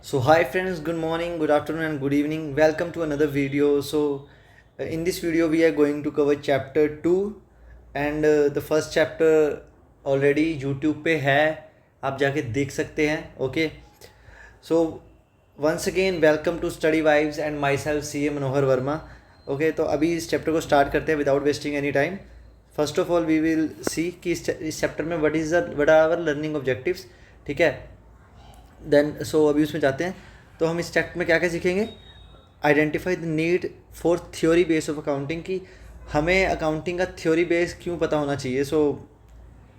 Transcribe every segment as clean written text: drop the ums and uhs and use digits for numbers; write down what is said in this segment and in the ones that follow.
So hi friends, good morning, good afternoon and good evening. Welcome to another video. In this video we are going to cover chapter 2 and the first chapter already YouTube पे है, आप जाके देख सकते हैं. Okay, so once again welcome to Study Vibes and myself C A Manohar Verma. Okay, तो अभी इस चैप्टर को स्टार्ट करते हैं without wasting any time. First of all we will see कि इस चैप्टर में what are our learning objectives. ठीक है, देन अभी उसमें जाते हैं. तो हम इस चैप्टर में क्या क्या सीखेंगे. Identify the need for theory base of accounting, की हमें अकाउंटिंग का थ्योरी बेस क्यों पता होना चाहिए.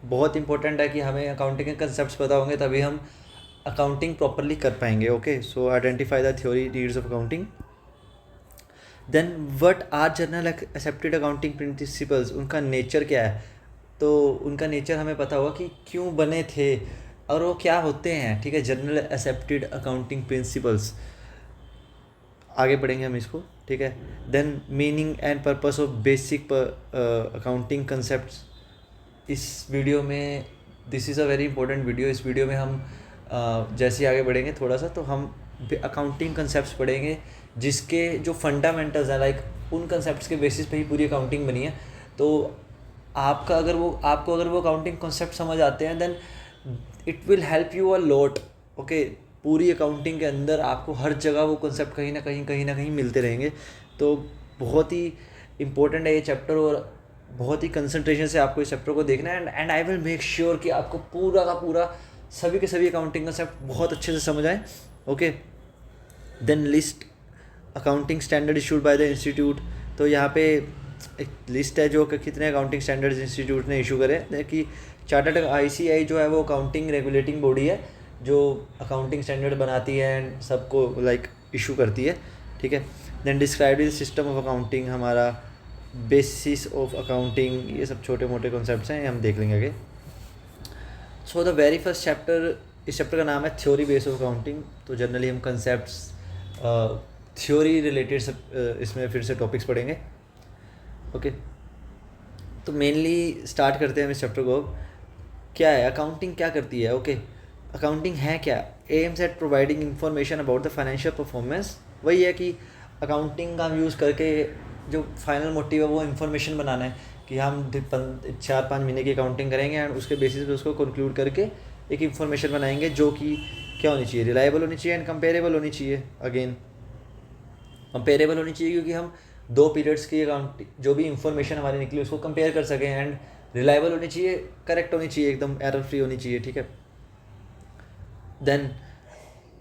बहुत इंपॉर्टेंट है कि हमें अकाउंटिंग के कंसेप्ट पता होंगे तभी हम अकाउंटिंग प्रॉपरली कर पाएंगे. Okay, so identify the theory needs of accounting. Then what are general accepted accounting principles, उनका नेचर क्या है. तो उनका नेचर हमें पता होगा कि क्यों बने थे और वो क्या होते हैं. ठीक है, जनरल एक्सेप्टेड अकाउंटिंग प्रिंसिपल्स, आगे पढ़ेंगे हम इसको. ठीक है, then meaning and purpose of basic accounting concept. इस वीडियो में this is a very important video. इस वीडियो में हम जैसे ही आगे बढ़ेंगे थोड़ा सा तो हम अकाउंटिंग कंसेप्ट पढ़ेंगे जिसके जो फंडामेंटल्स हैं, लाइक उन कंसेप्ट के बेसिस पे ही पूरी अकाउंटिंग बनी है. तो आपको अगर वो अकाउंटिंग कंसेप्ट समझ आते हैं then it will help you a lot. Okay, पूरी अकाउंटिंग के अंदर आपको हर जगह वो कंसेप्ट कहीं ना कहीं मिलते रहेंगे. तो बहुत ही इम्पोर्टेंट है ये चैप्टर और बहुत ही कंसंट्रेशन से आपको इस चैप्टर को देखना है. And I will make sure कि आपको पूरा का पूरा सभी के सभी अकाउंटिंग कंसेप्ट बहुत अच्छे से समझ आए. Okay, then list accounting standard issued by the institute. तो यहाँ पे एक लिस्ट है जो कि कितने अकाउंटिंग स्टैंडर्ड्स इंस्टीट्यूट ने इशू करे. कि चार्टर्ड आईसीआई जो है वो अकाउंटिंग रेगुलेटिंग बॉडी है जो अकाउंटिंग स्टैंडर्ड बनाती है एंड सबको लाइक इशू करती है. ठीक है, then describe the system of accounting, हमारा बेसिस ऑफ अकाउंटिंग, ये सब छोटे मोटे कॉन्सेप्ट्स हैं, ये हम देख लेंगे आगे. So the very first chapter, इस चैप्टर का नाम है थ्योरी बेस ऑफ अकाउंटिंग. तो जनरली हम कंसेप्ट्स थ्योरी रिलेटेड सब इसमें फिर से टॉपिक्स पढ़ेंगे. ओके, तो मेनली स्टार्ट करते हैं हम इस चैप्टर को. क्या है अकाउंटिंग, क्या करती है. ओके, अकाउंटिंग है क्या. Aims at providing information about the financial performance. वही है कि अकाउंटिंग का हम यूज़ करके जो फाइनल मोटिव है वो इन्फॉर्मेशन बनाना है कि हम 4-5 महीने की अकाउंटिंग करेंगे एंड उसके बेसिस पे उसको कंक्लूड करके एक इन्फॉर्मेशन बनाएंगे जो कि क्या होनी चाहिए, रिलायबल होनी चाहिए एंड कंपेरेबल होनी चाहिए. अगेन कंपेरेबल होनी चाहिए क्योंकि हम 2 पीरियड्स की अकाउंट जो भी इंफॉर्मेशन हमारी निकली उसको कंपेयर कर सकें. एंड रिलायबल होनी चाहिए, करेक्ट होनी चाहिए, एकदम एरर फ्री होनी चाहिए. ठीक है, देन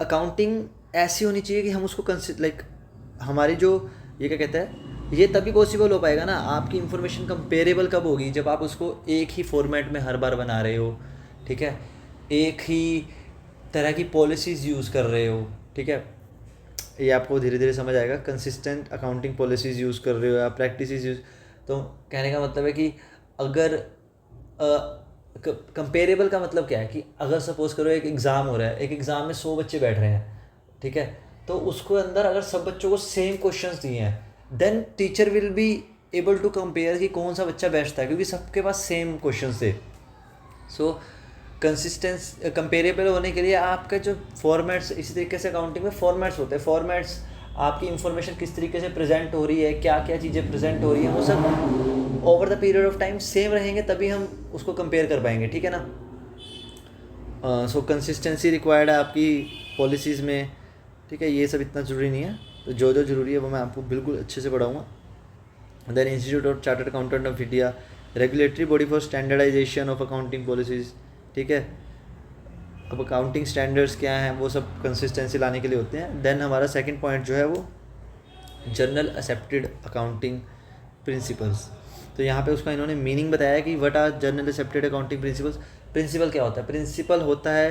अकाउंटिंग ऐसी होनी चाहिए कि हम उसको लाइक हमारी जो ये क्या कहता है, ये तभी पॉसिबल हो पाएगा ना. आपकी इंफॉर्मेशन कंपेरेबल कब होगी, जब आप उसको एक ही फॉर्मेट में हर बार बना रहे हो. ठीक है, एक ही तरह की पॉलिसीज़ यूज़ कर रहे हो. ठीक है, ये आपको धीरे धीरे समझ आएगा. कंसिस्टेंट अकाउंटिंग पॉलिसीज़ यूज़ कर रहे हो या प्रैक्टिसेस यूज़. तो कहने का मतलब है कि अगर कंपेरेबल का मतलब क्या है कि अगर सपोज़ करो एक एग्ज़ाम हो रहा है, एक एग्ज़ाम में 100 बच्चे बैठ रहे हैं. ठीक है, तो उसको अंदर अगर सब बच्चों को सेम क्वेश्चंस दिए हैं then teacher will be able to compare कि कौन सा बच्चा बेस्ट था क्योंकि सबके पास सेम क्वेश्चंस थे. सो कंसिस्टेंस कंपेरेबल होने के लिए आपका जो फॉर्मेट्स, इसी तरीके से अकाउंटिंग में फॉर्मेट्स होते हैं. फॉर्मेट्स आपकी इंफॉर्मेशन किस तरीके से प्रेजेंट हो रही है, क्या क्या चीज़ें प्रेजेंट हो रही हैं, वो सब over the period of time same रहेंगे तभी हम उसको कंपेयर कर पाएंगे. ठीक है ना. सो कंसिस्टेंसी रिक्वायर्ड है आपकी पॉलिसीज़ में. ठीक है, ये सब इतना ज़रूरी नहीं है. तो जो जो ज़रूरी है वो मैं आपको बिल्कुल अच्छे से पढ़ाऊँगा. Then institute of chartered accountant of India, regulatory body for standardisation of accounting policies. ठीक है, अब अकाउंटिंग स्टैंडर्ड्स क्या हैं वो सब कंसिस्टेंसी लाने के लिए होते हैं. देन हमारा सेकंड पॉइंट जो है वो जनरल एक्सेप्टेड अकाउंटिंग प्रिंसिपल्स. तो यहाँ पे उसका इन्होंने मीनिंग बताया कि what are general accepted accounting principles. Principle क्या होता है. प्रिंसिपल होता है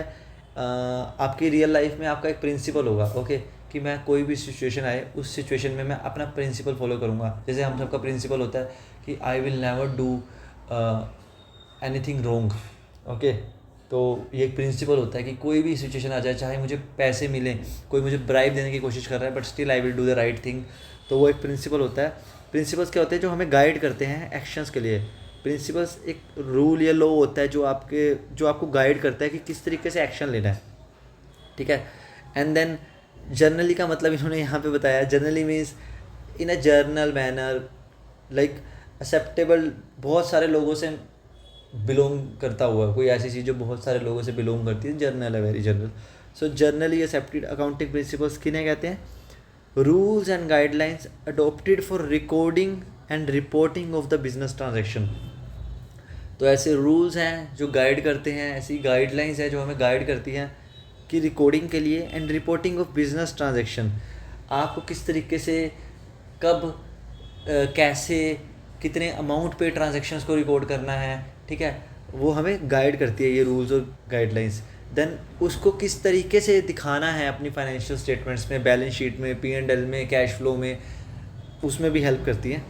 आपकी रियल लाइफ में आपका एक प्रिंसिपल होगा. ओके, कि मैं कोई भी सिचुएशन आए उस सिचुएशन में मैं अपना प्रिंसिपल फॉलो करूँगा. जैसे हम सबका प्रिंसिपल होता है कि I will never do anything wrong. Okay, तो ये एक प्रिंसिपल होता है कि कोई भी सिचुएशन आ जाए, चाहे मुझे पैसे मिलें, कोई मुझे ब्राइब देने की कोशिश कर रहा है but still I will do the right thing. तो वो एक प्रिंसिपल होता है. प्रिंसिपल्स क्या होते हैं जो हमें गाइड करते हैं एक्शंस के लिए. प्रिंसिपल्स एक रूल या लॉ होता है जो आपको गाइड करता है कि किस तरीके से एक्शन लेना है. ठीक है, एंड देन जर्नली का मतलब इन्होंने यहाँ पे बताया, generally means in a journal manner, like acceptable, बहुत सारे लोगों से बिलोंग करता हुआ, कोई ऐसी चीज़ जो बहुत सारे लोगों से बिलोंग करती है, जर्नल है, वेरी जर्नल. सो जर्नली एक्सेप्टेड अकाउंटिंग प्रिंसिपल्स किन्हें कहते हैं? Rules and guidelines adopted for recording and reporting of the business transaction. तो ऐसे रूल्स हैं जो गाइड करते हैं, ऐसी गाइडलाइंस है जो हमें गाइड करती हैं कि रिकॉर्डिंग के लिए and reporting of business transaction, आपको किस तरीके से, कब, कैसे, कितने अमाउंट पे ट्रांजेक्शन्स को रिकॉर्ड करना है, ठीक है, वो हमें गाइड करती है ये रूल्स और गाइडलाइंस. देन उसको किस तरीके से दिखाना है अपनी फाइनेंशियल स्टेटमेंट्स में, बैलेंस शीट में, P&L में, कैश फ्लो में, उसमें भी हेल्प करती है,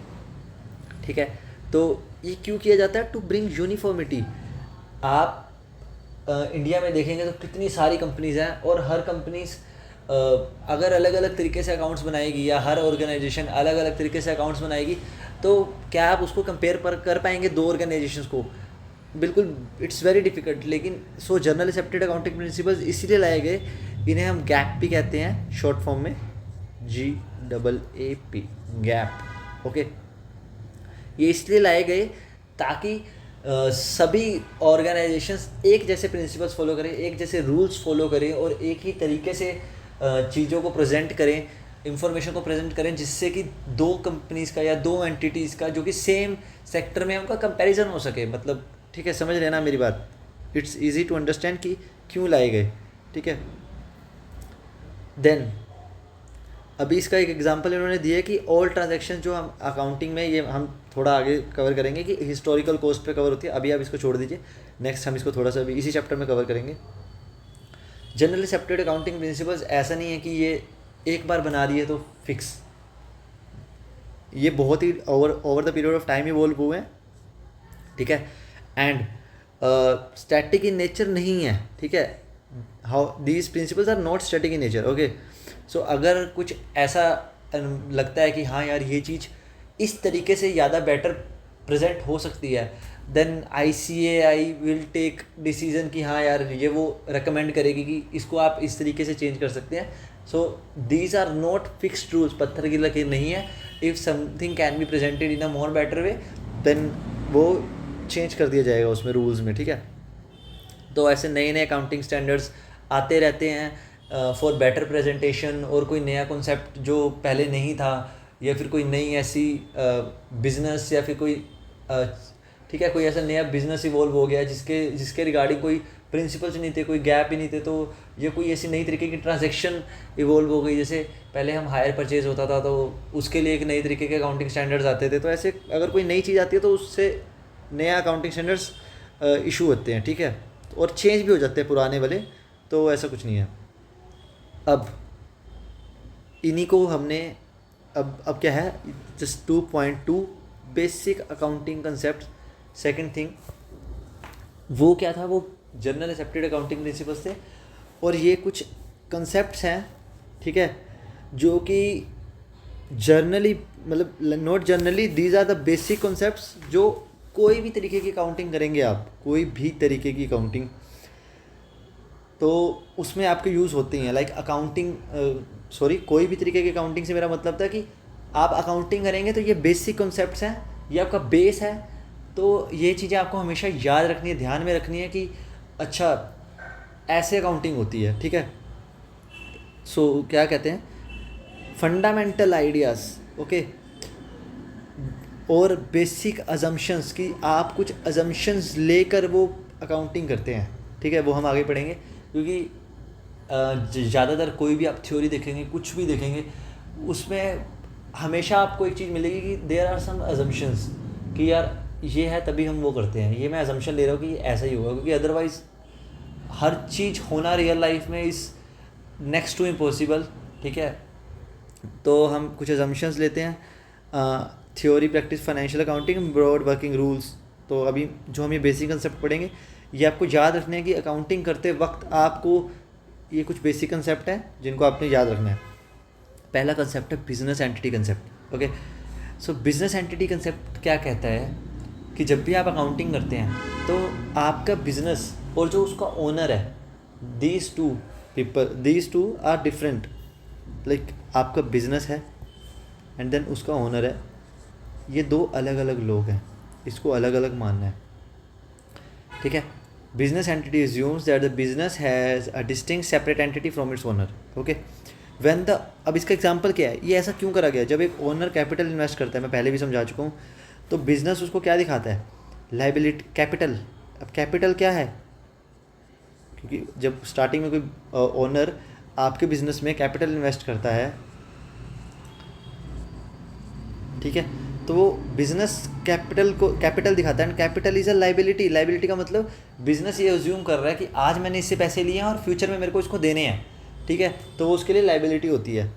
ठीक है. तो ये क्यों किया जाता है? To bring uniformity. आप इंडिया में देखेंगे तो कितनी सारी कंपनीज़ हैं, और हर कंपनीज अगर अलग अलग तरीके से अकाउंट्स बनाएगी, या हर ऑर्गेनाइजेशन अलग अलग तरीके से अकाउंट्स बनाएगी, तो क्या आप उसको कंपेयर कर पाएंगे दो ऑर्गेनाइजेशंस को? बिल्कुल, इट्स वेरी डिफिकल्ट. लेकिन सो जर्नल एक्सेप्टेड अकाउंटिंग प्रिंसिपल्स इसीलिए लाए गए, इन्हें हम गैप भी कहते हैं शॉर्ट फॉर्म में, GAAP, गैप. ओके, ये इसलिए लाए गए ताकि सभी ऑर्गेनाइजेशंस एक जैसे प्रिंसिपल्स फॉलो करें, एक जैसे रूल्स फॉलो करें, और एक ही तरीके से चीज़ों को प्रेजेंट करें, इंफॉर्मेशन को प्रेजेंट करें, जिससे कि दो कंपनीज़ का या दो एंटिटीज़ का जो कि सेम सेक्टर में उनका कंपैरिजन हो सके. मतलब ठीक है, समझ लेना मेरी बात. इट्स इजी टू अंडरस्टैंड कि क्यों लाए गए, ठीक है. देन अभी इसका एक एग्जांपल इन्होंने दिया है कि ऑल ट्रांजैक्शन जो हम अकाउंटिंग में, ये हम थोड़ा आगे कवर करेंगे कि हिस्टोरिकल कॉस्ट पे कवर होती है. अभी आप इसको छोड़ दीजिए, नेक्स्ट हम इसको थोड़ा सा अभी इसी चैप्टर में कवर करेंगे. जनरली एक्सेप्टेड अकाउंटिंग प्रिंसिपल्स ऐसा नहीं है कि ये एक बार बना दिए तो फिक्स, ये बहुत ही over the period of time evolve हुए हैं, ठीक है. एंड स्टैटिक इन नेचर नहीं है, ठीक है. How these principles are not static in nature. Okay, so अगर कुछ ऐसा लगता है कि हाँ यार ये चीज़ इस तरीके से ज़्यादा बेटर प्रेजेंट हो सकती है, then ICAI will take decision कि हाँ यार ये वो रेकमेंड करेगी कि इसको आप इस तरीके से चेंज कर सकते हैं. So these are not fixed rules, पत्थर की लकीर नहीं है. If something can be presented in a more better way, then वो चेंज कर दिया जाएगा उसमें रूल्स में, ठीक है. तो ऐसे नए नए अकाउंटिंग स्टैंडर्ड्स आते रहते हैं फॉर बेटर प्रेजेंटेशन, और कोई नया कॉन्सेप्ट जो पहले नहीं था, या फिर कोई नई ऐसी बिजनेस, या फिर कोई ठीक है, कोई ऐसा नया बिजनेस इवॉल्व हो गया जिसके रिगार्डिंग कोई प्रिंसिपल्स नहीं थे, कोई गैप ही नहीं थे, तो ये कोई ऐसी नई तरीके की ट्रांजैक्शन इवॉल्व हो गई. जैसे पहले हम हायर परचेज होता था तो उसके लिए एक नई तरीके के अकाउंटिंग स्टैंडर्ड्स आते थे. तो ऐसे अगर कोई नई चीज़ आती है तो उससे नया अकाउंटिंग स्टैंडर्ड्स इशू होते हैं, ठीक है, और चेंज भी हो जाते हैं पुराने वाले. तो ऐसा कुछ नहीं है. अब इन्हीं को हमने अब क्या है, just 2.2 basic accounting concept. Second thing वो क्या था, वो जनरल एक्सेप्टेड अकाउंटिंग प्रिंसिपल्स थे, और ये कुछ कंसेप्ट्स हैं, ठीक है, जो कि जर्नली, मतलब not generally, these are the basic concepts जो कोई भी तरीके की अकाउंटिंग करेंगे आप, कोई भी तरीके की अकाउंटिंग, तो उसमें आपके यूज़ होते हैं. लाइक अकाउंटिंग, कोई भी तरीके की अकाउंटिंग से मेरा मतलब था कि आप अकाउंटिंग करेंगे तो ये बेसिक कॉन्सेप्ट्स हैं, ये आपका बेस है. तो ये चीज़ें आपको हमेशा याद रखनी है, ध्यान में रखनी है कि अच्छा ऐसे अकाउंटिंग होती है, ठीक है. सो क्या कहते हैं, फंडामेंटल आइडियाज़, ओके, और बेसिक अजम्पशंस, कि आप कुछ अजम्पशंस लेकर वो अकाउंटिंग करते हैं, ठीक है, वो हम आगे पढ़ेंगे. क्योंकि ज़्यादातर कोई भी आप थ्योरी देखेंगे, कुछ भी देखेंगे, उसमें हमेशा आपको एक चीज़ मिलेगी कि देयर आर सम अजम्पशंस, कि यार ये है तभी हम वो करते हैं, ये मैं अजम्पशन ले रहा हूँ कि ऐसा ही होगा, क्योंकि अदरवाइज़ हर चीज़ होना रियल लाइफ में इज़ नेक्स्ट टू इम्पॉसिबल, ठीक है. तो हम कुछ अजम्पशंस लेते हैं. Theory, practice, financial accounting, broad working rules. तो अभी जो हम ये बेसिक कंसेप्ट पढ़ेंगे, ये आपको याद रखने हैं कि अकाउंटिंग करते वक्त आपको ये कुछ बेसिक कंसेप्ट हैं जिनको आपने याद रखना है. पहला कंसेप्ट है बिजनेस एंटिटी कंसेप्ट. ओके, सो बिजनेस एंटिटी कंसेप्ट क्या कहता है कि जब भी आप अकाउंटिंग करते हैं तो आपका बिजनेस और जो उसका ओनर है, these two people, these two are different. Like आपका बिजनेस है एंड देन उसका ओनर है, ये दो अलग अलग लोग हैं, इसको अलग अलग मानना है, ठीक है। Business entity assumes that the business has a distinct separate entity from its owner, okay। when the, अब इसका एग्जांपल क्या है, ये ऐसा क्यों करा गया, जब एक ओनर कैपिटल इन्वेस्ट करता है, मैं पहले भी समझा चुका हूँ, तो बिजनेस उसको क्या दिखाता है, लाइबिलिटी, कैपिटल। अब कैपिटल क्या है, क्योंकि जब स्टार्टिंग में कोई ओनर आपके बिजनेस में कैपिटल इन्वेस्ट करता है, ठीक है, तो वो बिजनेस कैपिटल को कैपिटल दिखाता है, and capital is a liability. Liability का मतलब बिजनेस ये अज्यूम कर रहा है कि आज मैंने इससे पैसे लिए हैं और फ्यूचर में मेरे को इसको देने हैं, ठीक है, तो वो उसके लिए लाइबिलिटी होती है।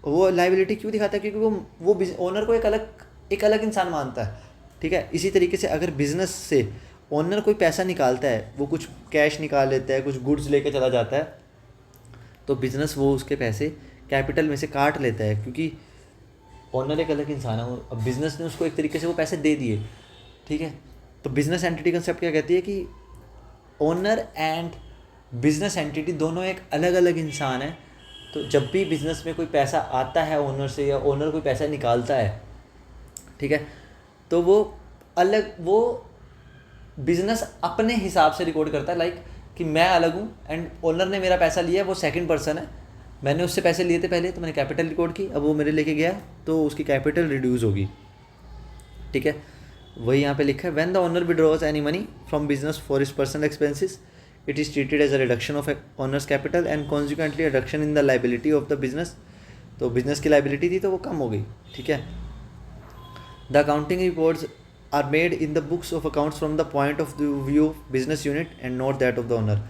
वो लाइबिलिटी क्यों दिखाता है, क्योंकि वो ओनर को एक अलग इंसान मानता है, ठीक है। इसी तरीके से अगर बिजनेस से ओनर कोई पैसा निकालता है, वो कुछ कैश निकाल लेता है, कुछ गुड्स लेके चला जाता है, तो बिजनेस वो उसके पैसे कैपिटल में से काट लेता है, क्योंकि ओनर एक अलग इंसान है, अब बिजनेस ने उसको एक तरीके से वो पैसे दे दिए, ठीक है। तो बिजनेस एंटिटी कंसेप्ट क्या कहती है कि ओनर एंड बिजनेस एंटिटी दोनों एक अलग अलग इंसान है। तो जब भी बिजनेस में कोई पैसा आता है ओनर से, या ओनर कोई पैसा निकालता है, ठीक है, तो वो बिजनेस अपने हिसाब से रिकॉर्ड करता है, लाइक कि मैं अलग हूँ एंड ओनर ने मेरा पैसा लिया, वो सेकंड पर्सन है, मैंने उससे पैसे लिए थे पहले, तो मैंने कैपिटल रिकॉर्ड की, अब वो मेरे लेके गया तो उसकी कैपिटल रिड्यूस होगी, ठीक है। वही यहाँ पे लिखा है, when the owner withdraws any money from business for his personal expenses, it is treated as a reduction of owner's capital and consequently reduction in the liability of the business. तो business की liability थी तो वो कम हो गई, ठीक है। The accounting reports are made in the books of accounts from the point of view of business unit and not that of the owner.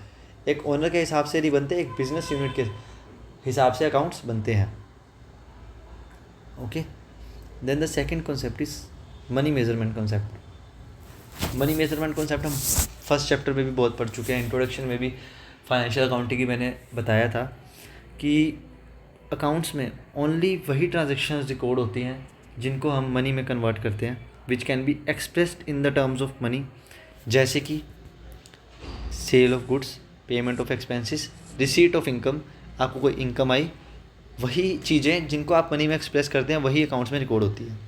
एक ओनर के हिसाब से नहीं बनते, एक बिजनेस यूनिट के हिसाब से अकाउंट्स बनते हैं, okay. Then the second concept is money measurement concept. Money measurement concept हम फर्स्ट चैप्टर में भी बहुत पढ़ चुके हैं, इंट्रोडक्शन में भी फाइनेंशियल अकाउंटिंग की मैंने बताया था कि अकाउंट्स में ओनली वही ट्रांजेक्शन्स रिकॉर्ड होती हैं जिनको हम मनी में कन्वर्ट करते हैं, which can be expressed in the terms of money, जैसे कि sale of goods, payment of expenses, receipt of income, आपको कोई इनकम आई, वही चीज़ें जिनको आप मनी में एक्सप्रेस करते हैं वही अकाउंट्स में रिकॉर्ड होती है।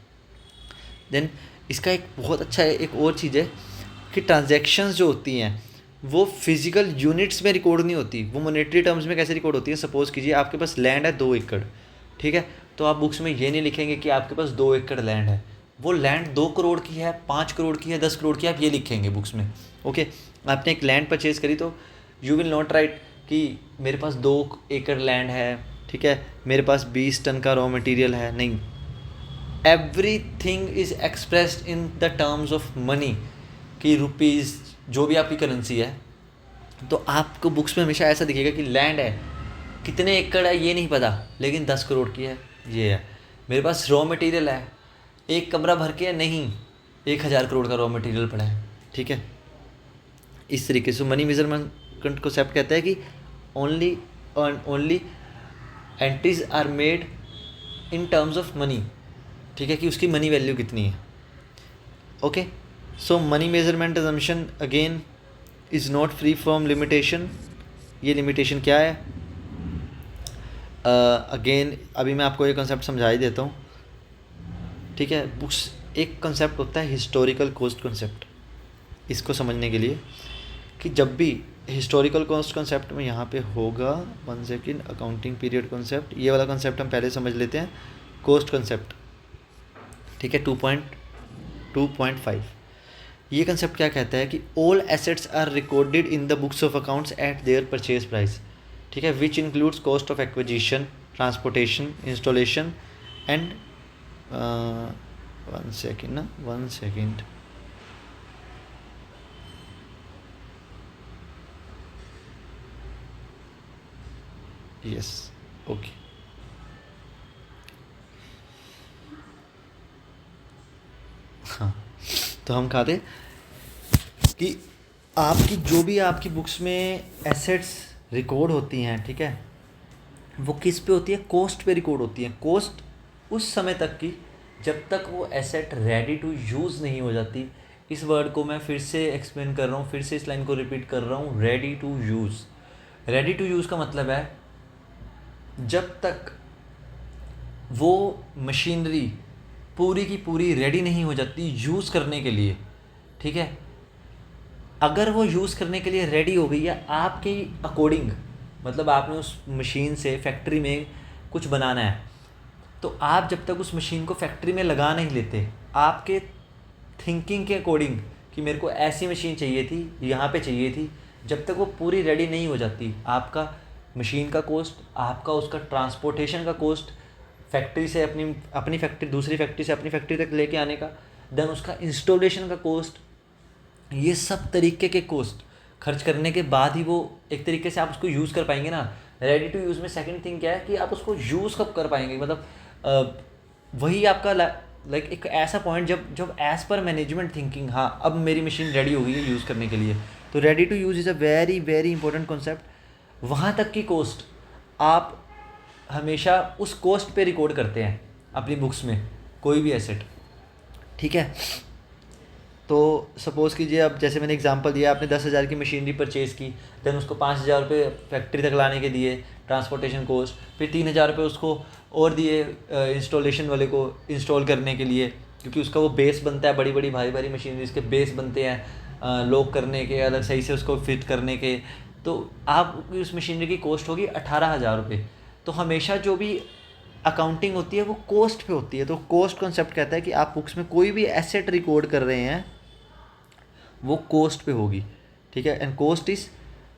देन इसका एक बहुत अच्छा एक और चीज़ है कि ट्रांजैक्शंस जो होती हैं वो फिजिकल यूनिट्स में रिकॉर्ड नहीं होती, वो मॉनेटरी टर्म्स में कैसे रिकॉर्ड होती है। सपोज़ कीजिए आपके पास लैंड है 2 एकड़, ठीक है, तो आप बुक्स में ये नहीं लिखेंगे कि आपके पास 2 एकड़ लैंड है, वो लैंड 2 करोड़ की है, 5 करोड़ की है, 10 करोड़ की है, आप ये लिखेंगे बुक्स में, ओके। आपने एक लैंड परचेज़ करी तो यू विल नॉट राइट कि मेरे पास 2 एकड़ लैंड है, ठीक है, मेरे पास 20 टन का रॉ मटेरियल है, नहीं, everything is expressed in the terms of money, कि रुपीज़ जो भी आपकी करेंसी है। तो आपको बुक्स में हमेशा ऐसा दिखेगा कि लैंड है, कितने एकड़ है ये नहीं पता, लेकिन 10 करोड़ की है, ये है। मेरे पास रॉ मटेरियल है, एक कमरा भर के नहीं, 1000 करोड़ का रॉ मटेरियल पड़ा है, ठीक है। इस तरीके से मनी मेजरमेंट कॉन्सेप्ट कहता है कि only entries are made in terms of money, ठीक है, कि उसकी मनी वैल्यू कितनी है, okay. So money measurement assumption again is not free from limitation. ये लिमिटेशन क्या है, अगेन अभी मैं आपको ये कॉन्सेप्ट समझा ही देता हूँ, ठीक है। बुक्स एक कॉन्सेप्ट होता है हिस्टोरिकल कॉस्ट कॉन्सेप्ट, इसको समझने के लिए कि जब भी हिस्टोरिकल कॉस्ट कॉन्सेप्ट में यहाँ पे होगा, 1 सेकेंड, अकाउंटिंग पीरियड कॉन्सेप्ट, ये वाला कॉन्सेप्ट हम पहले समझ लेते हैं, कॉस्ट कॉन्सेप्ट, ठीक है, 2.5। ये कंसेप्ट क्या कहता है कि all assets are recorded in the books of accounts at their purchase price, ठीक है, which includes cost of acquisition, transportation, installation and 1 second yes, okay. हाँ, तो हम कहा थे कि आपकी जो भी आपकी बुक्स में एसेट्स रिकॉर्ड होती हैं, ठीक है, वो किस पे होती है, कॉस्ट पे रिकॉर्ड होती है। कॉस्ट उस समय तक की जब तक वो एसेट रेडी टू यूज़ नहीं हो जाती। इस वर्ड को मैं फिर से एक्सप्लेन कर रहा हूँ, फिर से इस लाइन को रिपीट कर रहा हूँ, ready to use, ready to use का मतलब है जब तक वो मशीनरी पूरी की पूरी रेडी नहीं हो जाती यूज़ करने के लिए, ठीक है। अगर वो यूज़ करने के लिए रेडी हो गई है आपके अकॉर्डिंग, मतलब आपने उस मशीन से फैक्ट्री में कुछ बनाना है, तो आप जब तक उस मशीन को फैक्ट्री में लगा नहीं लेते आपके थिंकिंग के अकॉर्डिंग कि मेरे को ऐसी मशीन चाहिए थी, यहाँ पे चाहिए थी, जब तक वो पूरी रेडी नहीं हो जाती आपका मशीन का कॉस्ट, आपका उसका ट्रांसपोर्टेशन का कॉस्ट, फैक्ट्री से अपनी फैक्ट्री दूसरी फैक्ट्री से अपनी फैक्ट्री तक लेके आने का, देन उसका इंस्टॉलेशन का कॉस्ट, ये सब तरीके के कॉस्ट खर्च करने के बाद ही वो एक तरीके से आप उसको यूज़ कर पाएंगे ना। रेडी टू यूज़ में सेकंड थिंग क्या है कि आप उसको यूज़ कब कर पाएंगे, मतलब वही आपका लाइक एक ऐसा पॉइंट जब एज़ पर मैनेजमेंट थिंकिंग, हाँ अब मेरी मशीन रेडी हो गई है यूज़ करने के लिए। तो ready to use is a very very important concept. वहाँ तक की कॉस्ट आप हमेशा उस कॉस्ट पे रिकॉर्ड करते हैं अपनी बुक्स में कोई भी एसेट, ठीक है। तो सपोज़ कीजिए, अब जैसे मैंने एग्जांपल दिया, आपने 10,000 की मशीनरी परचेज़ की, देन उसको 5,000 रुपये फैक्ट्री तक लाने के दिए ट्रांसपोर्टेशन कॉस्ट, फिर 3,000 रुपये उसको और दिए इंस्टॉलेशन वाले को इंस्टॉल करने के लिए, क्योंकि उसका वो बेस बनता है, बड़ी बड़ी भारी भारी मशीनरी इसके बेस बनते हैं लॉक करने के, अलग सही से उसको फिट करने के। तो आपकी उस मशीनरी की कॉस्ट होगी 18,000 रुपये। तो हमेशा जो भी अकाउंटिंग होती है वो कॉस्ट पे होती है। तो कॉस्ट कॉन्सेप्ट कहता है कि आप बुक्स में कोई भी एसेट रिकॉर्ड कर रहे हैं वो कॉस्ट पे होगी, ठीक है। And cost is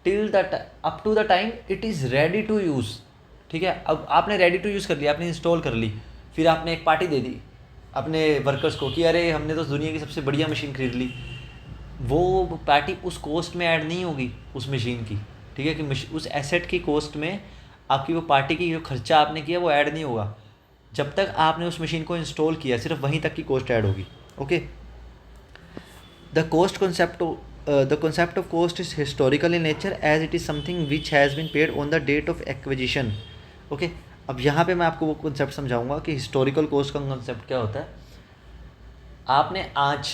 till the up to the time it is ready to use, ठीक है। अब आपने रेडी टू यूज़ कर लिया, आपने इंस्टॉल कर ली, फिर आपने एक पार्टी दे दी अपने वर्कर्स को कि अरे हमने तो दुनिया की सबसे बढ़िया मशीन खरीद ली। वो पार्टी उस कॉस्ट में ऐड नहीं होगी उस मशीन की, ठीक है, कि उस एसेट की कॉस्ट में आपकी वो पार्टी की जो खर्चा आपने किया वो ऐड नहीं होगा। जब तक आपने उस मशीन को इंस्टॉल किया सिर्फ वहीं तक की कॉस्ट ऐड होगी, okay. The concept of cost is historical in nature as it is something which has been paid on the date of acquisition, okay। अब यहाँ पे मैं आपको वो concept समझाऊंगा कि historical cost का concept क्या होता है। आपने आज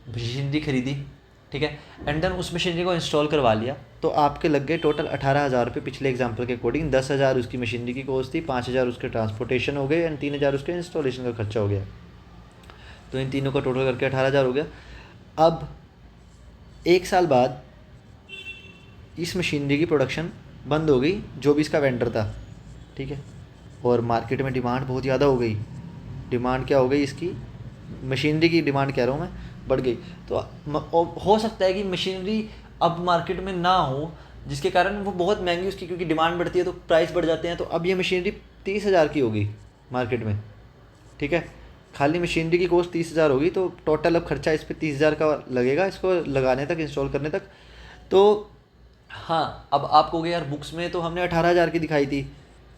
मशीनरी खरीदी, ठीक है, एंड देन उस मशीनरी को इंस्टॉल करवा लिया, तो आपके लग गए टोटल 18,000 रुपये पिछले एग्जाम्पल के अकॉर्डिंग। 10,000 उसकी मशीनरी की कॉस्ट थी, 5,000 उसके ट्रांसपोर्टेशन हो गए, एंड 3,000 उसके इंस्टॉलेशन का खर्चा हो गया। तो इन तीनों का टोटल करके 18,000 हो गया। अब 1 साल बाद इस मशीनरी की प्रोडक्शन बंद हो गई, जो भी इसका वेंडर था, ठीक है, और मार्केट में डिमांड बहुत ज़्यादा हो गई। डिमांड क्या हो गई, इसकी मशीनरी की डिमांड कह रहा हूँ मैं, बढ़ गई। तो हो सकता है कि मशीनरी अब मार्केट में ना हो, जिसके कारण वो बहुत महंगी उसकी, क्योंकि डिमांड बढ़ती है तो प्राइस बढ़ जाते हैं। तो अब ये मशीनरी 30,000 की होगी मार्केट में, ठीक है, खाली मशीनरी की कॉस्ट 30,000 होगी। तो टोटल अब खर्चा इस पर 30,000 का लगेगा, इसको लगाने तक, इंस्टॉल करने तक। तो हाँ, अब आप कहोगे यार बुक्स में तो हमने 18,000 की दिखाई थी,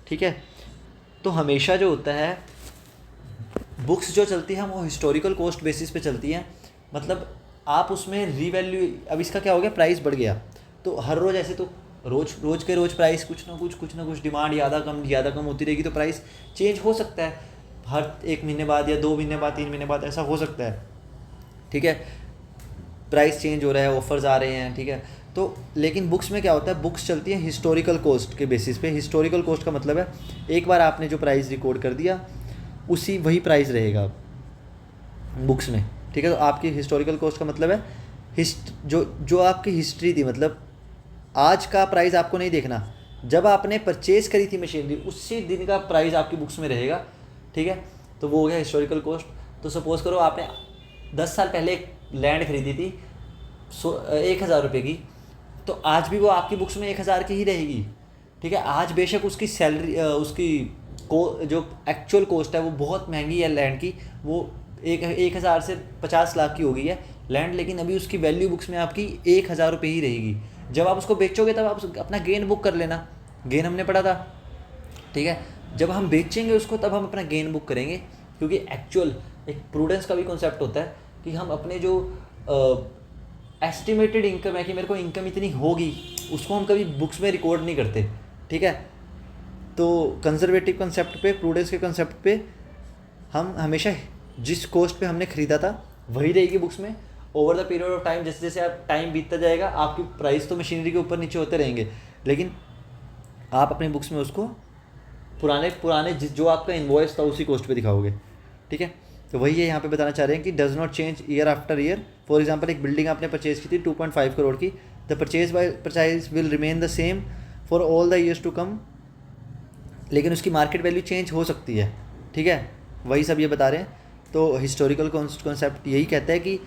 ठीक है। तो हमेशा जो होता है बुक्स जो चलती हैं वो हिस्टोरिकल कॉस्ट बेसिस पे चलती हैं, मतलब आप उसमें रीवैल्यू, अब इसका क्या हो गया, प्राइस बढ़ गया, तो हर रोज़ ऐसे तो रोज़ के रोज़ प्राइस कुछ ना कुछ डिमांड ज़्यादा कम होती रहेगी, तो प्राइस चेंज हो सकता है हर 1 महीने बाद या 2 महीने बाद, 3 महीने बाद, ऐसा हो सकता है, ठीक है। प्राइस चेंज हो रहा है, ऑफर्स आ रहे हैं, ठीक है। तो लेकिन बुक्स में क्या होता है, बुक्स चलती हैं हिस्टोरिकल कॉस्ट के बेसिस पे। हिस्टोरिकल कॉस्ट का मतलब है एक बार आपने जो प्राइस रिकॉर्ड कर दिया वही प्राइस रहेगा बुक्स में, ठीक है। तो आपकी हिस्टोरिकल कॉस्ट का मतलब है जो आपकी हिस्ट्री थी, मतलब आज का प्राइस आपको नहीं देखना, जब आपने परचेज़ करी थी मशीनरी उसी दिन का प्राइस आपकी बुक्स में रहेगा, ठीक है। तो वो हो गया हिस्टोरिकल कॉस्ट। तो सपोज़ करो आपने 10 साल पहले एक लैंड खरीदी थी 1,000 रुपये की, तो आज भी वो आपकी बुक्स में 1,000 की ही रहेगी, ठीक है। आज बेशक उसकी सैलरी जो एक्चुअल कॉस्ट है वो बहुत महंगी है लैंड की, वो 1,000 से 50 लाख की हो गई है लैंड, लेकिन अभी उसकी वैल्यू बुक्स में आपकी 1,000 रुपये ही रहेगी। जब आप उसको बेचोगे तब आप अपना गेन बुक कर लेना, गेन हमने पढ़ा था, ठीक है। जब हम बेचेंगे उसको तब हम अपना गेन बुक करेंगे, क्योंकि एक्चुअल एक प्रूडेंस का भी कॉन्सेप्ट होता है कि हम अपने जो एस्टिमेटेड इनकम है कि मेरे को इनकम इतनी होगी, उसको हम कभी बुक्स में रिकॉर्ड नहीं करते, ठीक है। तो कंजर्वेटिव कंसेप्ट पे, प्रूडेंस के कंसेप्ट पे हम हमेशा जिस कॉस्ट पे हमने ख़रीदा था वही रहेगी बुक्स में। Over the period of time जैसे जैसे आप टाइम बीतता जाएगा आपकी प्राइस तो मशीनरी के ऊपर नीचे होते रहेंगे, लेकिन आप अपनी बुक्स में उसको पुराने पुराने जो आपका इन्वॉइस था उसी कॉस्ट पे दिखाओगे, ठीक है। तो वही है यहाँ पे बताना चाह रहे हैं कि does not change year after year. For example एक बिल्डिंग आपने परचेज की थी 2.5 करोड़ की, the purchase will remain the same for all the years to come, लेकिन उसकी मार्केट वैल्यू चेंज हो सकती है, ठीक है। वही सब ये बता रहे हैं। तो हिस्टोरिकल कॉन्सेप्ट यही कहता है कि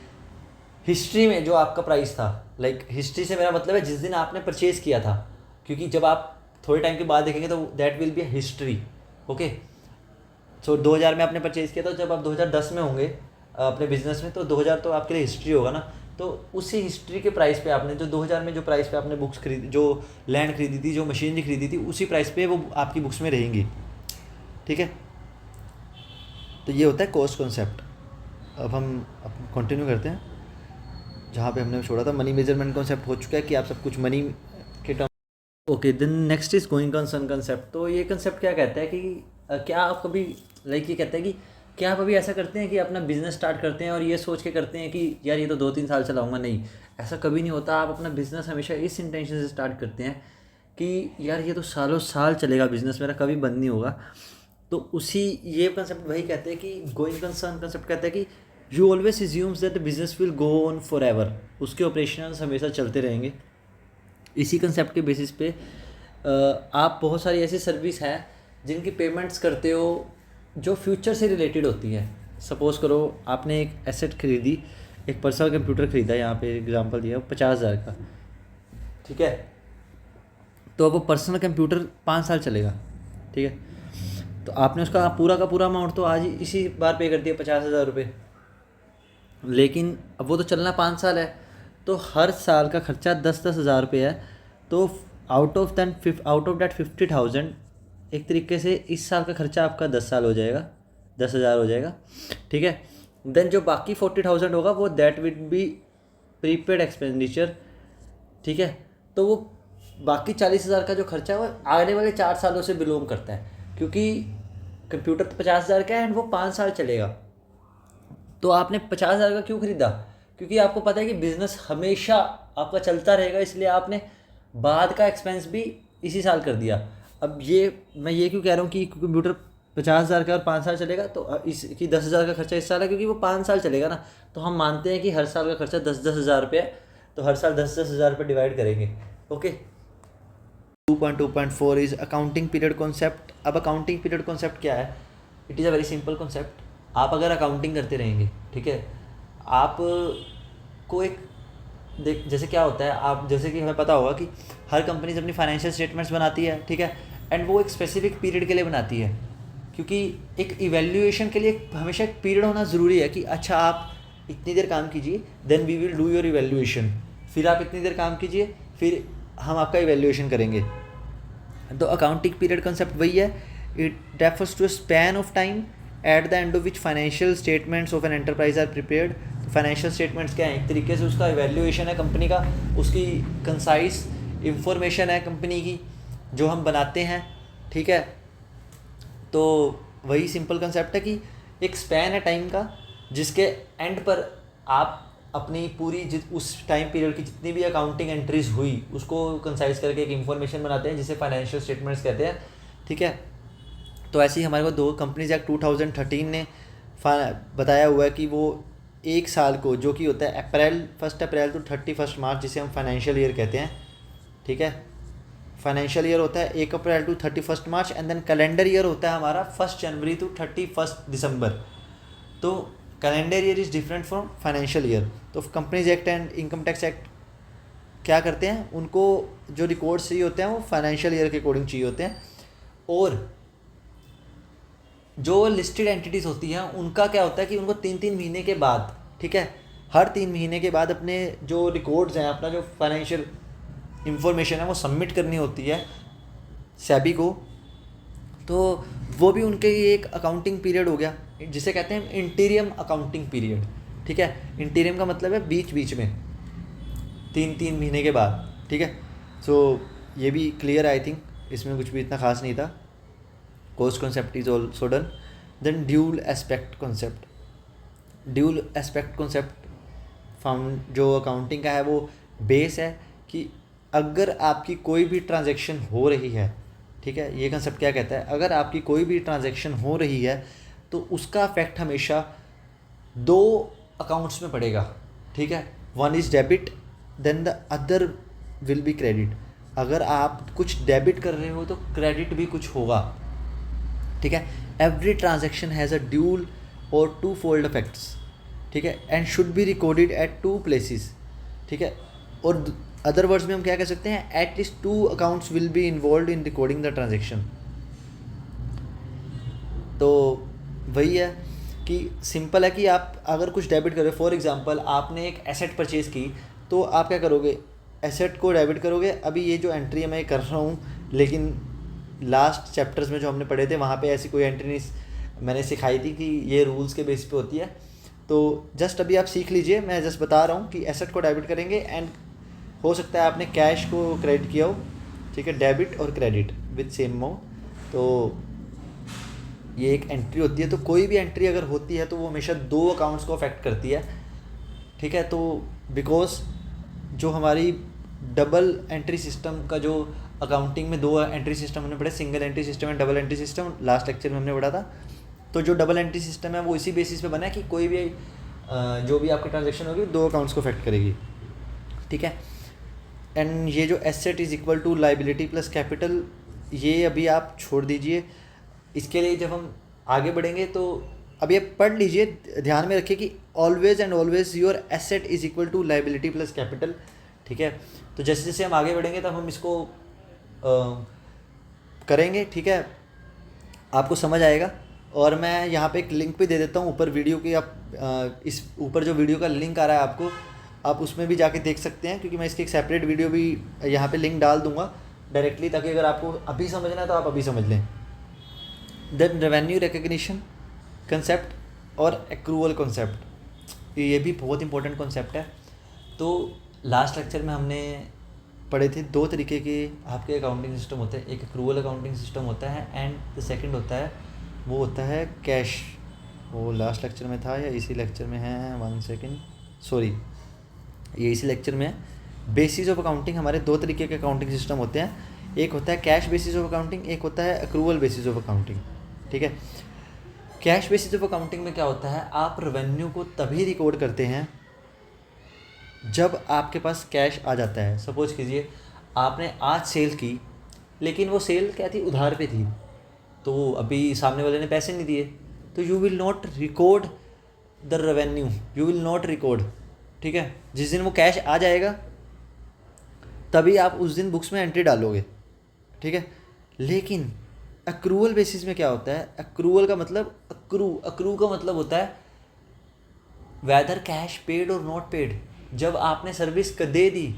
हिस्ट्री में जो आपका प्राइस था, लाइक हिस्ट्री से मेरा मतलब है जिस दिन आपने परचेज़ किया था, क्योंकि जब आप थोड़े टाइम के बाद देखेंगे तो that will be a history, okay. So 2000 में आपने परचेज़ किया, तो जब आप 2010 में होंगे अपने बिजनेस में, तो 2000 तो आपके लिए हिस्ट्री होगा ना। तो उसी हिस्ट्री के प्राइस पे आपने जो 2000 में जो प्राइस पे आपने बुक्स खरीदी, जो लैंड खरीदी थी, जो मशीनरी खरीदी थी, उसी प्राइस पे वो आपकी बुक्स में रहेंगी, ठीक है। तो ये होता है कॉस्ट कॉन्सेप्ट। अब हम कंटिन्यू करते हैं जहाँ पे हमने छोड़ा था। मनी मेजरमेंट कॉन्सेप्ट हो चुका है कि आप सब कुछ मनी के term. Okay, then next is going concern concept. तो ये कॉन्सेप्ट क्या कहता है कि क्या आप कभी ये कहता है कि क्या आप अभी ऐसा करते हैं कि अपना बिजनेस स्टार्ट करते हैं और ये सोच के करते हैं कि यार ये तो 2-3 साल चलाऊंगा। नहीं, ऐसा कभी नहीं होता। आप अपना बिजनेस हमेशा इस इंटेंशन से स्टार्ट करते हैं कि यार ये तो सालों साल चलेगा बिजनेस, मेरा कभी बंद नहीं होगा। तो उसी ये कंसेप्ट वही कहते हैं कि गोइंग कंसर्न कंसेप्ट कहता है कि you always assumes that the business will go on for ever, उसके ऑपरेशंस हमेशा चलते रहेंगे। इसी कंसेप्ट के बेसिस पे आप बहुत सारी ऐसी सर्विस हैं जिनकी पेमेंट्स करते हो जो फ्यूचर से रिलेटेड होती है। सपोज़ करो आपने एक एसेट खरीदी, एक पर्सनल कंप्यूटर खरीदा, यहाँ पे एग्जांपल दिया 50,000 का, ठीक है। तो अब वो पर्सनल कंप्यूटर 5 साल चलेगा, ठीक है। तो आपने उसका पूरा का पूरा अमाउंट तो आज ही इसी बार पे कर दिया 50,000 रुपये, लेकिन अब वो तो चलना 5 साल है, तो हर साल का खर्चा 10-10 हज़ार रुपये है। तो आउट ऑफ दैट 50,000 एक तरीके से इस साल का खर्चा आपका 10 साल हो जाएगा, 10,000 हो जाएगा, ठीक है। देन जो बाकी 40,000 होगा वो that will B prepaid expenditure, ठीक है। तो वो बाकी 40,000 का जो खर्चा है वो आने वाले 4 सालों से बिलोंग करता है, क्योंकि कंप्यूटर तो 50,000 का है एंड वो 5 साल चलेगा। तो आपने 50,000 का क्यों खरीदा? क्योंकि आपको पता है कि बिज़नेस हमेशा आपका चलता रहेगा, इसलिए आपने बाद का एक्सपेंस भी इसी साल कर दिया। अब मैं ये क्यों कह रहा हूँ कि कंप्यूटर 50,000 का और 5 साल चलेगा, तो इसकी 10,000 का खर्चा इस साल है क्योंकि वो 5 साल चलेगा ना। तो हम मानते हैं कि हर साल का खर्चा 10-10 हज़ार रुपये है, तो हर साल 10-10 हज़ार रुपये डिवाइड करेंगे, okay. 2.2.4 is accounting period concept. अब अकाउंटिंग पीरियड कॉन्सेप्ट क्या है? It is a very simple concept. आप अगर अकाउंटिंग करते रहेंगे, ठीक है, आप को एक जैसे क्या होता है, आप जैसे कि हमें पता होगा कि हर कंपनी अपनी फाइनेंशियल स्टेटमेंट्स बनाती है, ठीक है, एंड वो एक स्पेसिफिक पीरियड के लिए बनाती है, क्योंकि एक इवैल्यूएशन के लिए हमेशा एक पीरियड होना ज़रूरी है कि अच्छा आप इतनी देर काम कीजिए, then we will do your evaluation, फिर आप इतनी देर काम कीजिए, फिर हम आपका इवैल्यूएशन करेंगे। तो अकाउंटिंग पीरियड कंसेप्ट वही है। It refers to a span of time at the end of which financial statements of an enterprise are prepared. Financial statements क्या है? एक तरीके से उसका इवैल्यूएशन है कंपनी का, उसकी कंसाइज इंफॉर्मेशन है कंपनी की जो हम बनाते हैं, ठीक है। तो वही सिंपल कंसेप्ट है कि एक स्पैन है टाइम का जिसके एंड पर आप अपनी पूरी उस टाइम पीरियड की जितनी भी अकाउंटिंग एंट्रीज हुई उसको कंसाइज करके एक इन्फॉर्मेशन बनाते हैं जिसे फाइनेंशियल स्टेटमेंट्स कहते हैं, ठीक है। तो ऐसे ही हमारे को दो कंपनीज एक्ट 2013 ने बताया हुआ है कि वो एक साल को, जो कि होता है 1 अप्रैल टू 31 मार्च, जिसे हम फाइनेंशियल ईयर कहते हैं, ठीक है। फाइनेंशियल ईयर होता है 1 April to 31 March, and then calendar year होता है हमारा 1 जनवरी टू 31 दिसंबर। तो calendar year is different from financial year. तो companies act and income tax act क्या करते हैं, उनको जो रिकॉर्ड्स चाहिए होते हैं वो फाइनेंशियल ईयर के अकॉर्डिंग चाहिए होते हैं, और जो लिस्टेड एंटिटीज़ होती हैं उनका क्या होता है कि उनको 3-3 महीने के बाद, ठीक है, हर 3 महीने के बाद अपने जो रिकॉर्ड्स हैं, अपना जो फाइनेंशियल इंफॉर्मेशन है वो सबमिट करनी होती है सेबी को। तो वो भी उनके लिए एक अकाउंटिंग पीरियड हो गया, जिसे कहते हैं इंटीरियम अकाउंटिंग पीरियड, ठीक है। इंटीरियम का मतलब है बीच बीच में, 3-3 महीने के बाद, ठीक है। सो ये भी क्लियर, आई थिंक इसमें कुछ भी इतना खास नहीं था। Cost concept is also done. Then dual aspect concept. Dual aspect concept found जो अकाउंटिंग का है वो बेस है कि अगर आपकी कोई भी ट्रांजैक्शन हो रही है, ठीक है, ये कंसेप्ट क्या कहता है, अगर आपकी कोई भी ट्रांजैक्शन हो रही है तो उसका इफेक्ट हमेशा दो अकाउंट्स में पड़ेगा, ठीक है, one is debit then the other will be credit. अगर आप कुछ डेबिट कर रहे हो तो क्रेडिट भी कुछ होगा, ठीक है। Every transaction has a dual और टू फोल्ड इफेक्ट्स, ठीक है, and should be recorded at two places, ठीक है। और अदर वर्ड्स में हम क्या कह सकते हैं, at least two accounts will be involve in recording the transaction. तो वही है कि सिंपल है कि आप अगर कुछ डेबिट करोगे, फॉर एग्जांपल आपने एक एसेट परचेज़ की, तो आप क्या करोगे, एसेट को डेबिट करोगे। अभी ये जो एंट्री है मैं कर रहा हूँ, लेकिन लास्ट चैप्टर्स में जो हमने पढ़े थे वहाँ पे ऐसी कोई एंट्री नहीं मैंने सिखाई थी कि ये रूल्स के बेस पे होती है। तो जस्ट अभी आप सीख लीजिए, मैं जस्ट बता रहा हूँ कि एसेट को डेबिट करेंगे एंड हो सकता है आपने कैश को क्रेडिट किया हो, ठीक है, डेबिट और क्रेडिट विद सेम अमाउंट। तो ये एक एंट्री होती है। तो कोई भी एंट्री अगर होती है तो वो हमेशा दो अकाउंट्स को अफेक्ट करती है, ठीक है। तो बिकॉज जो हमारी डबल एंट्री सिस्टम का जो अकाउंटिंग में दो एंट्री सिस्टम हमने पढ़े, single entry system and double entry system, last lecture में हमने पढ़ा था। तो जो डबल एंट्री सिस्टम है वो इसी बेसिस पे बना है कि कोई भी जो भी आपकी ट्रांजेक्शन होगी दो अकाउंट्स को अफेक्ट करेगी, ठीक है। एंड ये जो asset is equal to liability plus capital, ये अभी आप छोड़ दीजिए। इसके लिए जब हम आगे बढ़ेंगे तो अभी आप पढ़ लीजिए, ध्यान में रखिए कि always and always your asset is equal to liability plus capital, ठीक है। तो जैसे जैसे हम आगे बढ़ेंगे तब हम इसको करेंगे, ठीक है, आपको समझ आएगा। और मैं यहाँ पे एक लिंक भी दे देता हूँ ऊपर वीडियो की, आप इस ऊपर जो वीडियो का लिंक आ रहा है आपको, आप उसमें भी जाके देख सकते हैं, क्योंकि मैं इसकी एक सेपरेट वीडियो भी यहाँ पे लिंक डाल दूँगा डायरेक्टली, ताकि अगर आपको अभी समझना है तो आप अभी समझ लें। देन रेवेन्यू रिकग्निशन कंसेप्ट और एक्रूवल कंसेप्ट, ये भी बहुत इंपॉर्टेंट कंसेप्ट है। तो लास्ट लेक्चर में हमने पढ़े थे दो तरीके के आपके अकाउंटिंग सिस्टम होते हैं, एक एक्रूवल अकाउंटिंग सिस्टम होता है एंड द सेकंड होता है वो होता है कैश। वो लास्ट लेक्चर में था या इसी लेक्चर में है, वन सेकंड, सॉरी, ये इसी लेक्चर में है। बेसिस ऑफ अकाउंटिंग, हमारे दो तरीके के अकाउंटिंग सिस्टम होते हैं, एक होता है कैश बेसिस ऑफ अकाउंटिंग, एक होता है एक्रूवल बेसिस ऑफ अकाउंटिंग, ठीक है। कैश बेसिस ऑफ अकाउंटिंग में क्या होता है, आप रेवेन्यू को तभी रिकॉर्ड करते हैं जब आपके पास कैश आ जाता है। सपोज कीजिए आपने आज सेल की, लेकिन वो सेल क्या थी, उधार पे थी, तो अभी सामने वाले ने पैसे नहीं दिए, तो you will not record the revenue, you will not record, ठीक है। जिस दिन वो कैश आ जाएगा तभी आप उस दिन बुक्स में एंट्री डालोगे, ठीक है। लेकिन एक्रूवल बेसिस में क्या होता है, एक्रूवल का मतलब अक्रू का मतलब होता है वेदर कैश पेड और नॉट पेड। जब आपने सर्विस दे दी,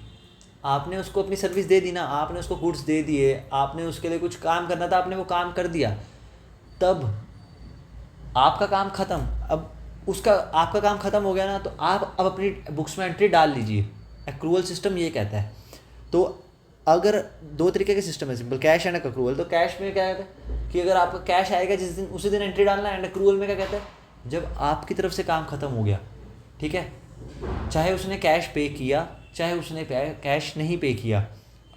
आपने उसको अपनी सर्विस दे दी ना, आपने उसको गुड्स दे दिए, आपने उसके लिए कुछ काम करना था, आपने वो काम कर दिया, तब आपका काम ख़त्म। अब उसका आपका काम ख़त्म हो गया ना, तो आप अब अपनी बुक्स में एंट्री डाल लीजिए। एक्रूवल सिस्टम ये कहता है। तो अगर दो तरीके के सिस्टम है, सिंपल कैश एंड एक्रूवल। तो कैश में क्या कहता है कि अगर आपका कैश आएगा जिस दिन, उसी दिन एंट्री डालना है। एंड एक्रूवल में क्या कहता है, जब आपकी तरफ से काम ख़त्म हो गया, ठीक है, चाहे उसने कैश पे किया चाहे उसने कैश नहीं पे किया,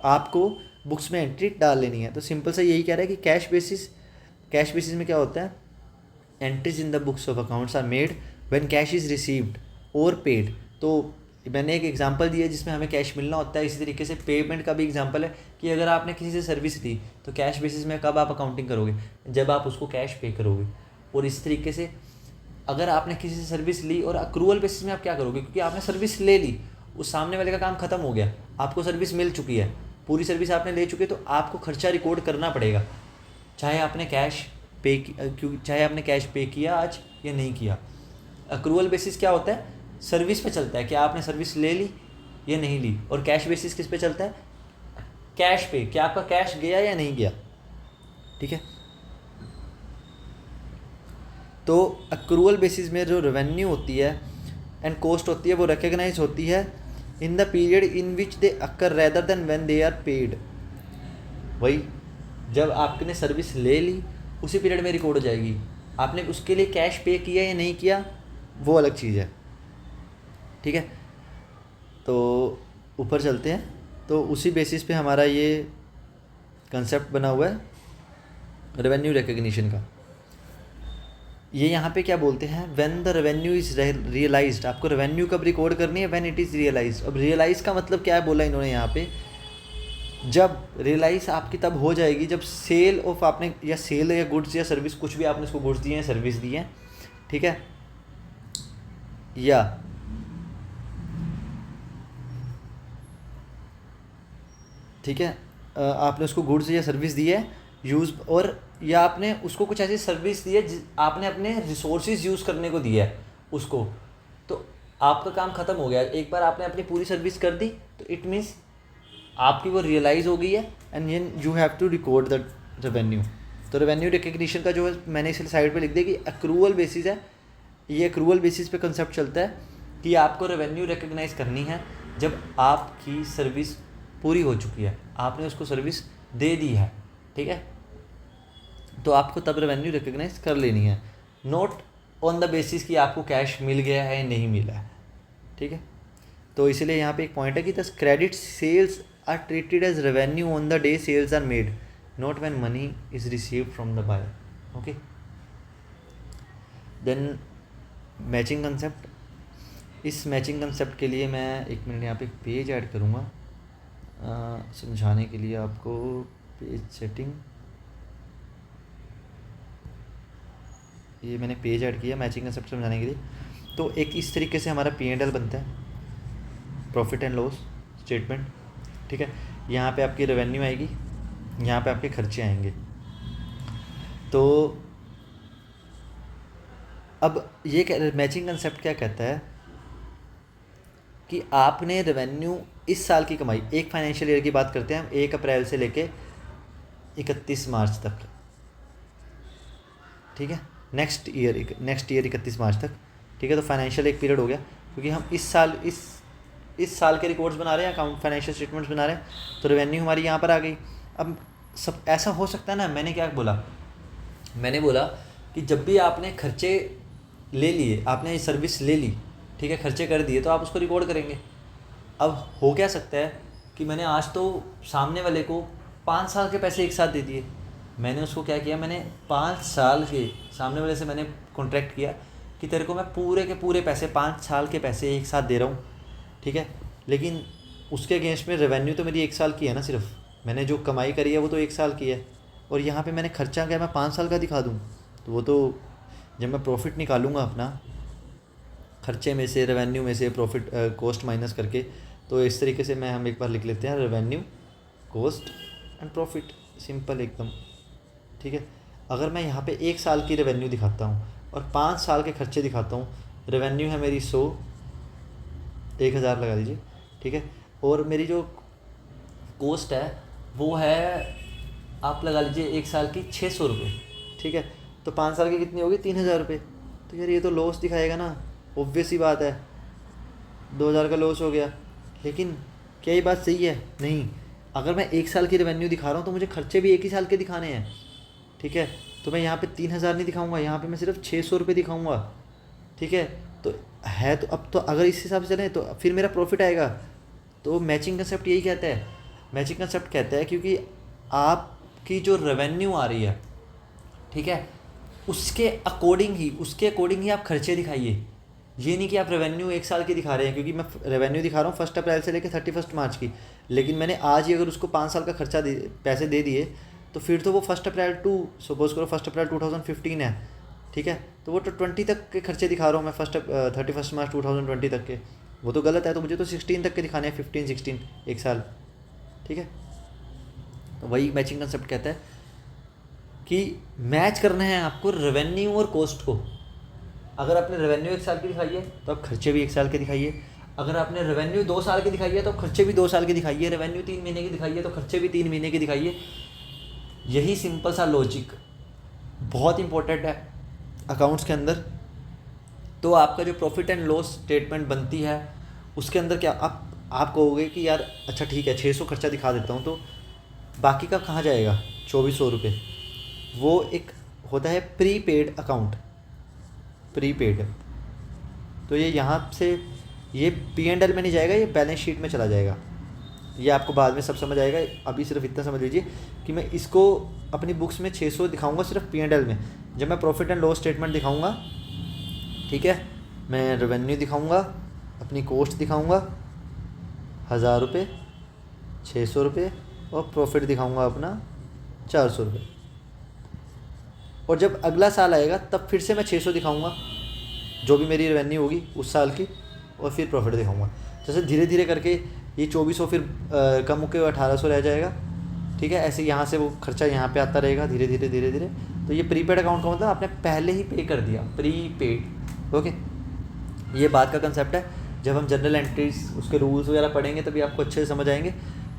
आपको बुक्स में एंट्री डाल लेनी है। तो सिंपल से यही कह रहा है कि कैश बेसिस में क्या होता है, entries in the books of accounts are made when cash is received और पेड। तो मैंने एक एग्जांपल दिया जिसमें हमें कैश मिलना होता है। इसी तरीके से पेमेंट का भी एग्जांपल है कि अगर आपने किसी से सर्विस ली तो कैश बेसिस में कब आप अकाउंटिंग करोगे, जब आप उसको कैश पे करोगे। और इस तरीके से अगर आपने किसी से सर्विस ली और अक्रूवल बेसिस में आप क्या करोगे, क्योंकि आपने सर्विस ले ली, उस सामने वाले का काम खत्म हो गया, आपको सर्विस मिल चुकी है, पूरी सर्विस आपने ले चुकी है, तो आपको खर्चा रिकॉर्ड करना पड़ेगा, चाहे आपने कैश पे किया आज या नहीं किया। अक्रूवल बेसिस क्या होता है, सर्विस पे चलता है कि आपने सर्विस ले ली या नहीं ली। और कैश बेसिस किस पे चलता है, कैश पे, क्या आपका कैश गया या नहीं गया, ठीक है। तो अक्रूवल बेसिस में जो रेवेन्यू होती है एंड कॉस्ट होती है वो रिकग्नाइज होती है in the period in which they occur rather than when they are paid. वही, जब आपने सर्विस ले ली उसी पीरियड में रिकॉर्ड हो जाएगी। आपने उसके लिए कैश पे किया या नहीं किया वो अलग चीज़ है, ठीक है। तो ऊपर चलते हैं। तो उसी बेसिस पे हमारा ये कंसेप्ट बना हुआ है रेवेन्यू रिकग्निशन का। ये यहाँ पे क्या बोलते हैं, when the revenue is realised. आपको रेवेन्यू कब रिकॉर्ड करनी है, व्हेन इट इज़ रियलाइज्ड। अब रियलाइज का मतलब क्या है बोला इन्होंने यहाँ पे, जब रियलाइज आपकी तब हो जाएगी जब सेल ऑफ आपने, या सेल या गुड्स या सर्विस, कुछ भी आपने इसको गुड्स दिए हैं सर्विस दी है, ठीक है, या ठीक है आपने उसको गुड्स या सर्विस दी है यूज़, और या आपने उसको कुछ ऐसी सर्विस दी है आपने अपने रिसोर्सेज यूज़ करने को दिया है उसको, तो आपका काम ख़त्म हो गया। एक बार आपने अपनी पूरी सर्विस कर दी तो इट मीन्स आपकी वो रियलाइज़ हो गई है, and you have to record the revenue. तो रेवेन्यू रिकग्निशन का जो है मैंने इसे साइड पे लिख दिया कि अक्रूवल बेसिस है। ये अक्रूवल बेसिस पे कंसेप्ट चलता है कि आपको रेवेन्यू रिकग्नाइज करनी है जब आपकी सर्विस पूरी हो चुकी है, आपने उसको सर्विस दे दी है, ठीक है, तो आपको तब रेवेन्यू रिकग्नाइज कर लेनी है, नॉट ऑन द बेसिस कि आपको कैश मिल गया है या नहीं मिला है, ठीक है। तो इसलिए यहाँ पे एक पॉइंट है कि the credit sales are treated as revenue on the day sales are made, not when money is received from the buyer, okay. Then matching concept. इस मैचिंग कंसेप्ट के लिए मैं एक मिनट यहाँ पे एक पेज ऐड करूँगा समझाने के लिए आपको। पेज सेटिंग, ये मैंने पेज ऐड किया मैचिंग कंसेप्ट समझाने के लिए। तो एक इस तरीके से हमारा P&L बनता है, प्रॉफिट एंड लॉस स्टेटमेंट, ठीक है। यहाँ पे आपकी रेवेन्यू आएगी, यहाँ पे आपके खर्चे आएंगे। तो अब ये मैचिंग कंसेप्ट क्या कहता है कि आपने रेवेन्यू इस साल की कमाई, एक फाइनेंशियल ईयर की बात करते हैं हम, 1 अप्रैल से लेके 31 मार्च तक, ठीक है, नेक्स्ट ईयर 31 मार्च तक, ठीक है। तो फाइनेंशियल एक पीरियड हो गया, क्योंकि हम इस साल के रिकॉर्ड्स बना रहे हैं, अकाउंट फाइनेंशियल स्टेटमेंट्स बना रहे हैं, तो रेवेन्यू हमारी यहाँ पर आ गई। अब सब ऐसा हो सकता है ना, मैंने क्या बोला, मैंने बोला कि जब भी आपने खर्चे ले लिए, आपने ये सर्विस ले ली, ठीक है, खर्चे कर दिए, तो आप उसको रिकॉर्ड करेंगे। अब हो क्या सकता है कि मैंने आज तो सामने वाले को 5 साल के पैसे एक साथ दे दिए, मैंने उसको क्या किया, मैंने 5 साल के सामने वाले से मैंने कॉन्ट्रैक्ट किया कि तेरे को मैं पूरे के पूरे पैसे 5 साल के पैसे एक साथ दे रहा हूँ, ठीक है, लेकिन उसके अगेंस्ट में रेवेन्यू तो मेरी 1 साल की है ना, सिर्फ मैंने जो कमाई करी है वो तो 1 साल की है, और यहाँ पे मैंने खर्चा क्या मैं 5 साल का दिखा दूँ, तो वो तो जब मैं प्रॉफिट निकालूंगा अपना खर्चे में से, रेवेन्यू में से प्रॉफिट कॉस्ट माइनस करके, तो इस तरीके से हम एक बार लिख लेते हैं revenue, cost and profit, simple एकदम, ठीक है। अगर मैं यहाँ पे 1 साल की रेवेन्यू दिखाता हूँ और 5 साल के खर्चे दिखाता हूँ, रेवेन्यू है मेरी 1000 लगा दीजिए, ठीक है, और मेरी जो कॉस्ट है वो है आप लगा लीजिए 1 साल की 600 रुपये, ठीक है, तो 5 साल की कितनी होगी 3000 रुपये। तो यार ये तो लॉस दिखाएगा ना, ऑब्वियस ही बात है, 2000 का लॉस हो गया। लेकिन क्या ये बात सही है? नहीं। अगर मैं 1 साल की रेवेन्यू दिखा रहा हूँ तो मुझे खर्चे भी 1 ही साल के दिखाने हैं, ठीक है, तो मैं यहाँ पे 3000 नहीं दिखाऊंगा, यहाँ पे मैं सिर्फ 600 रुपये दिखाऊंगा, ठीक है। तो है, तो अब तो अगर इस हिसाब से चलें तो फिर मेरा प्रॉफिट आएगा। तो मैचिंग कंसेप्ट यही कहता है, मैचिंग कंसेप्ट कहता है क्योंकि आपकी जो रेवेन्यू आ रही है, ठीक है, उसके अकॉर्डिंग ही आप खर्चे दिखाइए। ये नहीं कि आप रेवेन्यू 1 साल की दिखा रहे हैं, क्योंकि मैं रेवेन्यू दिखा रहा हूँ 1 अप्रैल से लेकर 31 मार्च की, लेकिन मैंने आज ही अगर उसको 5 साल का खर्चा पैसे दे दिए तो फिर तो वो 1 अप्रैल टू सपोज करो 1 अप्रैल 2015 है, ठीक है, तो वो तो 20 तक के खर्चे दिखा रहा हूँ मैं 31 मार्च 2020 तक के, वो तो गलत है। तो मुझे तो 16 तक के दिखाने हैं, 15 16 1 साल, ठीक है। तो वही मैचिंग कंसेप्ट कहता है कि मैच करना है आपको रेवेन्यू और कॉस्ट को। अगर आपने रेवेन्यू 1 साल की दिखाई है तो आप खर्चे भी 1 साल के दिखाइए, अगर आपने रेवेन्यू 2 साल की दिखाई है तो खर्चे भी 2 साल के दिखाइए, रेवेन्यू 3 महीने की दिखाई है तो खर्चे भी 3 महीने के दिखाइए। यही सिंपल सा लॉजिक बहुत इंपॉर्टेंट है अकाउंट्स के अंदर। तो आपका जो प्रॉफिट एंड लॉस स्टेटमेंट बनती है उसके अंदर क्या आप कहोगे कि यार अच्छा ठीक है 600 खर्चा दिखा देता हूँ, तो बाकी का कहाँ जाएगा 2400 रुपये, वो एक होता है प्रीपेड अकाउंट, प्रीपेड। तो ये यहाँ से ये P&L में नहीं जाएगा, ये बैलेंस शीट में चला जाएगा, ये आपको बाद में सब समझ आएगा, अभी सिर्फ इतना समझ लीजिए कि मैं इसको अपनी बुक्स में 600 दिखाऊंगा सिर्फ P&L में। जब मैं प्रॉफिट एंड लॉस स्टेटमेंट दिखाऊंगा, ठीक है, मैं रेवेन्यू दिखाऊंगा, अपनी कॉस्ट दिखाऊंगा 1000 रुपये, 600 रुपये, और प्रॉफिट दिखाऊंगा अपना 400 रुपये। और जब अगला साल आएगा तब फिर से मैं 600 दिखाऊंगा, जो भी मेरी रेवेन्यू होगी उस साल की, और फिर प्रॉफिट दिखाऊंगा। जैसे धीरे धीरे करके ये 2400 फिर कम होकर 1800 रह जाएगा, ठीक है। ऐसे यहाँ से वो खर्चा यहाँ पे आता रहेगा धीरे धीरे धीरे धीरे। तो ये प्रीपेड अकाउंट का मतलब आपने पहले ही पे कर दिया, प्रीपेड। ओके, ये बात का कंसेप्ट है। जब हम जनरल एंट्रीज उसके रूल्स वगैरह पढ़ेंगे तभी आपको अच्छे से समझ आएंगे,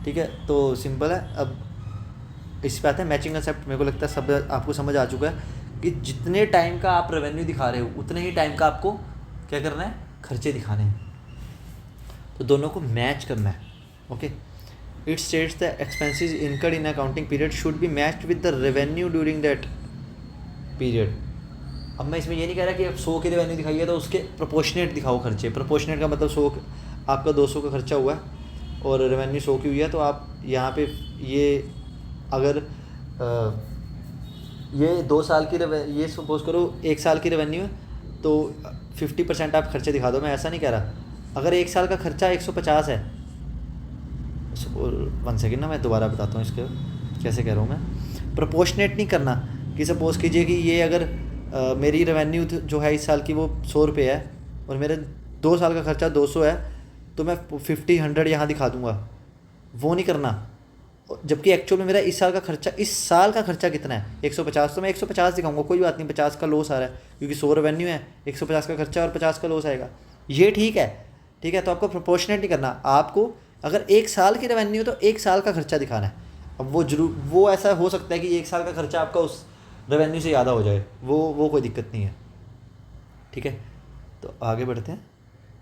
ठीक है। तो सिंपल है। अब इस पे आता है मैचिंग कंसेप्ट। मेरे को लगता है सब आपको समझ आ चुका है कि जितने टाइम का आप रेवेन्यू दिखा रहे हो उतने ही टाइम का आपको क्या करना है, खर्चे दिखाने हैं। तो दोनों को मैच करना है। Okay, it states the expenses incurred in accounting period should be matched with the revenue during that period. अब मैं इसमें ये नहीं कह रहा कि अब 100 की रेवेन्यू दिखाइए तो उसके प्रोपोर्शनेट दिखाओ खर्चे। प्रोपोर्शनेट का मतलब 100 आपका 200 का खर्चा हुआ है और रेवेन्यू 100 की हुई है, तो आप यहाँ पे ये अगर ये 2 साल की ये सपोज करो 1 साल की रेवेन्यू है तो 50% आप खर्चे दिखा दो। मैं ऐसा नहीं कह रहा। अगर 1 साल का खर्चा 150 है, 1 सेकेंड ना, मैं दोबारा बताता हूँ इसके कैसे कह रहा हूँ मैं। प्रोपोर्शनेट नहीं करना कि सपोज़ कीजिए कि ये अगर मेरी रेवेन्यू जो है इस साल की वो 100 रुपये है और मेरे 2 साल का खर्चा 200 है, तो मैं 50-100 यहाँ दिखा दूँगा, वो नहीं करना। जबकि एक्चुअल में मेरा इस साल का खर्चा कितना है 150, तो मैं 150 दिखाऊंगा, कोई बात नहीं। 50 का लॉस आ रहा है क्योंकि 100 रेवेन्यू है, 150 का खर्चा और 50 का लॉस आएगा, ये ठीक है, ठीक है। तो आपको प्रोपोर्शनेट नहीं करना। आपको अगर 1 साल की रेवेन्यू तो 1 साल का खर्चा दिखाना है। अब वो ऐसा हो सकता है कि 1 साल का खर्चा आपका उस रेवेन्यू से ज़्यादा हो जाए, वो कोई दिक्कत नहीं है, ठीक है। तो आगे बढ़ते हैं।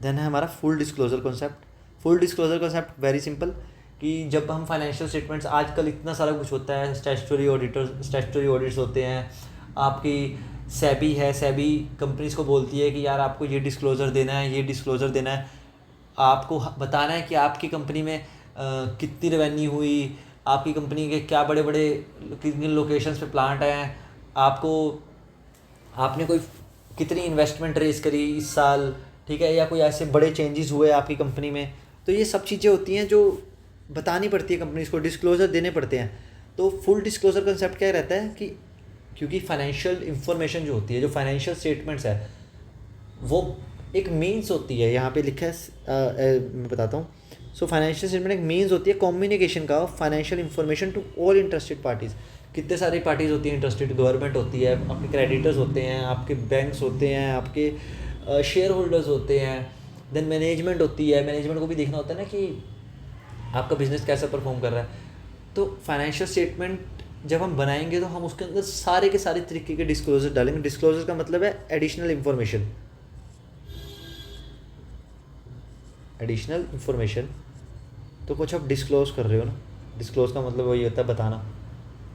देन है हमारा full disclosure concept. Full disclosure concept very simple कि जब हम फाइनेंशियल स्टेटमेंट्स, आजकल इतना सारा कुछ होता है, स्टैट्यूटरी ऑडिट्स होते हैं, आपकी सेबी है, सेबी कंपनीज को बोलती है कि यार आपको ये डिस्क्लोज़र देना है, ये डिस्क्लोज़र देना है, आपको बताना है कि आपकी कंपनी में कितनी रेवेन्यू हुई, आपकी कंपनी के क्या बड़े बड़े कितनी लोकेशंस पे प्लांट हैं, आपने कोई कितनी इन्वेस्टमेंट रेज करी इस साल, ठीक है, या कोई ऐसे बड़े चेंजेस हुए आपकी कंपनी में। तो ये सब चीज़ें होती हैं जो बतानी पड़ती है कंपनीज को, डिस्क्लोज़र देने पड़ते हैं। तो फुल डिस्क्लोज़र कंसेप्ट क्या रहता है कि क्योंकि फाइनेंशियल इंफॉर्मेशन जो होती है, जो फाइनेंशियल स्टेटमेंट्स है, वो एक मीन्स होती है, यहाँ पे लिखा है मैं बताता हूँ। सो फाइनेंशियल स्टेटमेंट एक मीन्स होती है कम्युनिकेशन का financial information to all interested parties. कितने सारी पार्टीज़ होती हैं इंटरेस्टेड, गवर्नमेंट होती है, आपके क्रेडिटर्स होते हैं, आपके बैंक्स होते हैं, आपके शेयर होल्डर्स होते हैं, देन मैनेजमेंट होती है। मैनेजमेंट को भी देखना होता है ना कि आपका बिजनेस कैसा परफॉर्म कर रहा है। तो फाइनेंशियल स्टेटमेंट जब हम बनाएंगे तो हम उसके अंदर सारे के सारे तरीके के डिस्क्लोजर डालेंगे। डिस्क्लोजर का मतलब है एडिशनल इंफॉर्मेशन, एडिशनल इंफॉर्मेशन। तो कुछ आप डिस्क्लोज कर रहे हो ना, डिस्क्लोज का मतलब वही होता है बताना,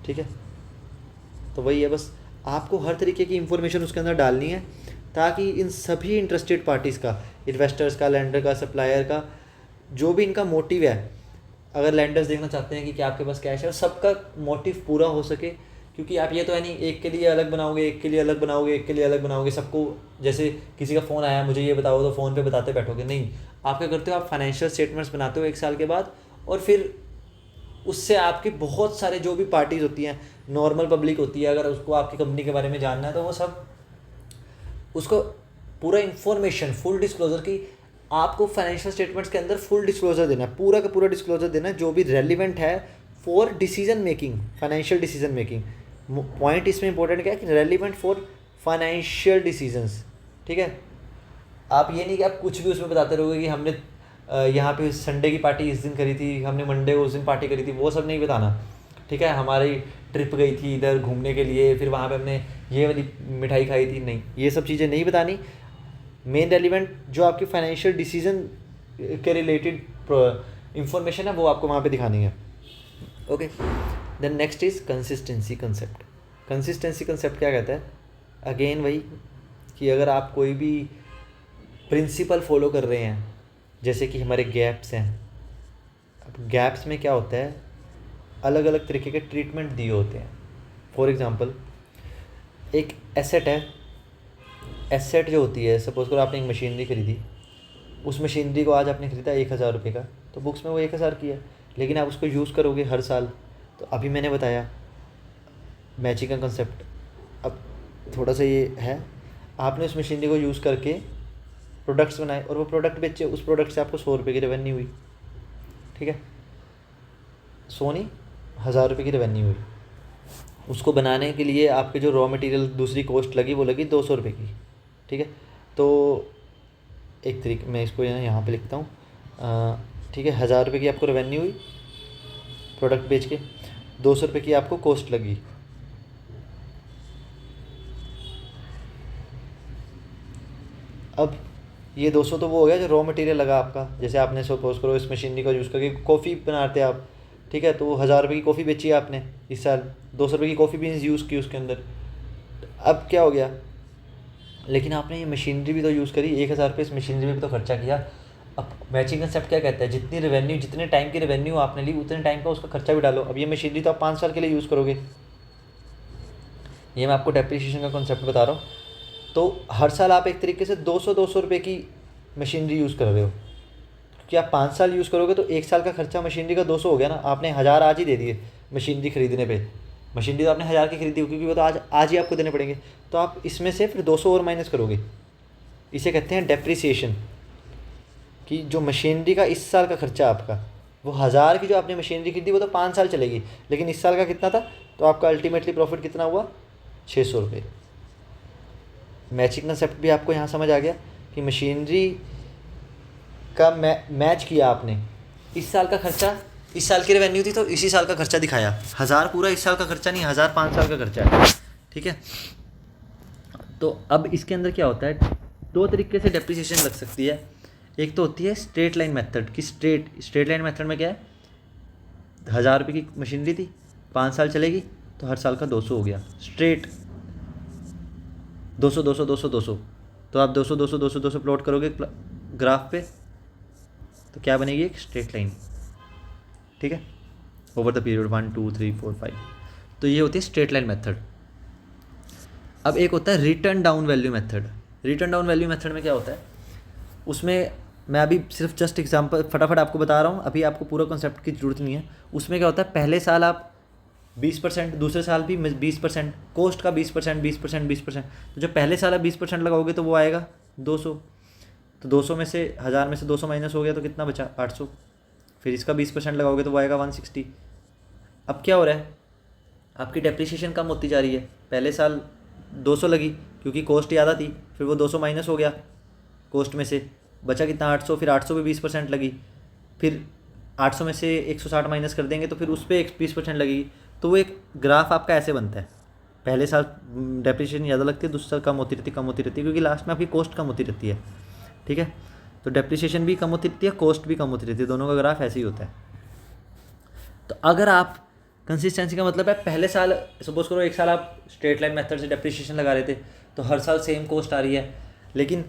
ठीक है। तो वही है, बस आपको हर तरीके की इंफॉर्मेशन उसके अंदर डालनी है ताकि इन सभी इंटरेस्टेड पार्टीज़ का, इन्वेस्टर्स का, लेंडर का, सप्लायर का, जो भी इनका मोटिव है, अगर लेंडर्स देखना चाहते हैं कि क्या आपके पास कैश है, सबका मोटिव पूरा हो सके। क्योंकि आप ये तो है नहीं एक के लिए अलग बनाओगे, एक के लिए अलग बनाओगे, एक के लिए अलग बनाओगे, सबको जैसे किसी का फ़ोन आया मुझे ये बताओ तो फ़ोन पे बताते बैठोगे, नहीं। आप क्या करते हो, आप फाइनेंशियल स्टेटमेंट्स बनाते हो 1 साल के बाद, और फिर उससे आपके बहुत सारे जो भी पार्टीज़ होती हैं, नॉर्मल पब्लिक होती है, अगर उसको आपकी कंपनी के बारे में जानना है तो वो सब उसको पूरा इन्फॉर्मेशन, फुल डिस्क्लोजर की आपको फाइनेंशियल स्टेटमेंट्स के अंदर फुल डिस्क्लोजर देना है, पूरा का पूरा डिस्क्लोजर देना है जो भी रेलिवेंट है for decision making, financial decision making. Point इसमें इंपॉर्टेंट क्या है कि रेलिवेंट फॉर फाइनेंशियल डिसीजंस, ठीक है। आप ये नहीं कि आप कुछ भी उसमें बताते रहोगे कि हमने यहाँ पे संडे की पार्टी इस दिन करी थी, हमने मंडे को उस दिन पार्टी करी थी, वो सब नहीं बताना, ठीक है। हमारी ट्रिप गई थी इधर घूमने के लिए, फिर वहाँ पे हमने ये वाली मिठाई खाई थी, नहीं, ये सब चीज़ें नहीं बतानी। मेन रेलिवेंट जो आपकी फाइनेंशियल डिसीजन के रिलेटेड इंफॉर्मेशन है वो आपको वहाँ पे दिखानी है, okay. Then next is consistency concept. Consistency concept क्या कहता है, अगेन वही कि अगर आप कोई भी प्रिंसिपल फॉलो कर रहे हैं, जैसे कि हमारे गैप्स हैं, अब गैप्स में क्या होता है, अलग अलग तरीके के ट्रीटमेंट दिए होते हैं। फॉर एग्ज़ाम्पल एक एसेट है, एसेट जो होती है, सपोज करो आपने एक मशीनरी खरीदी, उस मशीनरी को आज आपने ख़रीदा 1,000 रुपये का, तो बुक्स में वो 1,000 की है, लेकिन आप उसको यूज़ करोगे हर साल। तो अभी मैंने बताया मैचिंग का कंसेप्ट, अब थोड़ा सा ये है, आपने उस मशीनरी को यूज़ करके प्रोडक्ट्स बनाए और वो प्रोडक्ट बेचे, उस प्रोडक्ट से आपको 100 रुपये की रेवेन्यू हुई, ठीक है, 100 नहीं 1,000 रुपये की रेवेन्यू हुई। उसको बनाने के लिए आपके जो रॉ मटेरियल दूसरी कॉस्ट लगी वो लगी 200 रुपये की, ठीक है। तो एक तरीके मैं इसको यहाँ पे लिखता हूँ, ठीक है, 1,000 रुपये की आपको रेवेन्यू हुई प्रोडक्ट बेच के, 200 रुपये की आपको कॉस्ट लगी। अब ये 200 तो वो हो गया जो रॉ मटेरियल लगा आपका, जैसे आपने सपोज करो इस मशीनरी का यूज़ करके कॉफ़ी बनाते आप, ठीक है, तो 1,000 रुपये की कॉफ़ी बेची आपने इस साल, 200 रुपये की कॉफ़ी बीन्स यूज़ की उसके अंदर। अब क्या हो गया, लेकिन आपने ये मशीनरी भी तो यूज़ करी, 1,000 रुपये इस मशीनरी में भी तो खर्चा किया। अब मैचिंग कंसेप्ट क्या कहता है, जितनी रेवेन्यू, जितने टाइम की रेवेन्यू आपने ली उतने टाइम का उसका खर्चा भी डालो। अब ये मशीनरी तो आप 5 साल के लिए यूज़ करोगे, ये मैं आपको डेप्रिसिएशन का कॉन्सेप्ट बता रहा हूँ। तो हर साल आप एक तरीके से 200 रुपये की मशीनरी यूज़ कर रहे हो, क्योंकि आप 5 साल यूज़ करोगे तो 1 साल का खर्चा मशीनरी का 200 हो गया ना। आपने 1,000 आज ही दे दिए मशीनरी ख़रीदने पे, मशीनरी तो आपने 1,000 की खरीदी क्योंकि वो तो आज ही आपको देने पड़ेंगे, तो आप इसमें से फिर 200 और माइनस करोगे। इसे कहते हैं डेप्रिसिएशन, कि जो मशीनरी का इस साल का खर्चा आपका, वो 1,000 की जो आपने मशीनरी खरीदी वो तो 5 साल चलेगी, लेकिन इस साल का कितना था, तो आपका अल्टीमेटली प्रॉफिट कितना हुआ, 600 रुपये। मैचिंग कंसेप्ट भी आपको यहाँ समझ आ गया कि मशीनरी का मैच किया आपने, इस साल का खर्चा, इस साल की रेवेन्यू थी तो इसी साल का खर्चा दिखाया, 1,000 पूरा इस साल का खर्चा नहीं, 1,000 5 साल का खर्चा है, ठीक है। तो अब इसके अंदर क्या होता है, 2 तरीके से डेप्रिसिएशन लग सकती है। एक तो होती है स्ट्रेट लाइन मेथड, कि स्ट्रेट लाइन मेथड में क्या है, 1,000 रुपये की मशीनरी थी, 5 साल चलेगी तो हर साल का 200 हो गया, स्ट्रेट 200 200 200 200। तो आप 200 200 200 200 प्लॉट करोगे ग्राफ पे, तो क्या बनेगी, एक स्ट्रेट लाइन, ठीक है, ओवर द पीरियड 1 2 3 4 5। तो ये होती है स्ट्रेट लाइन मेथड। अब एक होता है return down value method. Return down value method में क्या होता है, उसमें मैं अभी सिर्फ जस्ट एग्जांपल फटाफट आपको बता रहा हूँ, अभी आपको पूरा कॉन्सेप्ट की जरूरत नहीं है। उसमें क्या होता है, पहले साल आप 20%, दूसरे साल भी 20%, कॉस्ट का 20%, 20%, 20%। तो जब पहले साल आप 20% लगाओगे तो वो आएगा 200, तो 200 में से 1,000 में से 200 माइनस हो गया तो कितना बचा, 800। फिर इसका 20% लगाओगे तो वो आएगा 160। अब क्या हो रहा है, आपकी डेप्रिसिएशन कम होती जा रही है। पहले साल 200 लगी क्योंकि कॉस्ट ज़्यादा थी, फिर वो 200 माइनस हो गया, कॉस्ट में से बचा कितना, 800। फिर 800 पे 20% लगी, फिर 800 में से 160 माइनस कर देंगे तो फिर उस पर 20% लगेगी। तो वो एक ग्राफ आपका ऐसे बनता है, पहले साल डेप्रिसिएशन ज़्यादा लगती है, दूसरे साल कम होती रहती है, क्योंकि लास्ट में आपकी कॉस्ट कम होती रहती है, ठीक है। तो डेप्रिसिएशन भी कम होती रहती है, कॉस्ट भी कम होती रहती है, दोनों का ग्राफ ऐसे ही होता है। तो अगर आप कंसिस्टेंसी का मतलब है, पहले साल सपोज करो 1 साल आप स्ट्रेट लाइन मेथड से डेप्रिसिएशन लगा रहे थे तो हर साल सेम कॉस्ट आ रही है, लेकिन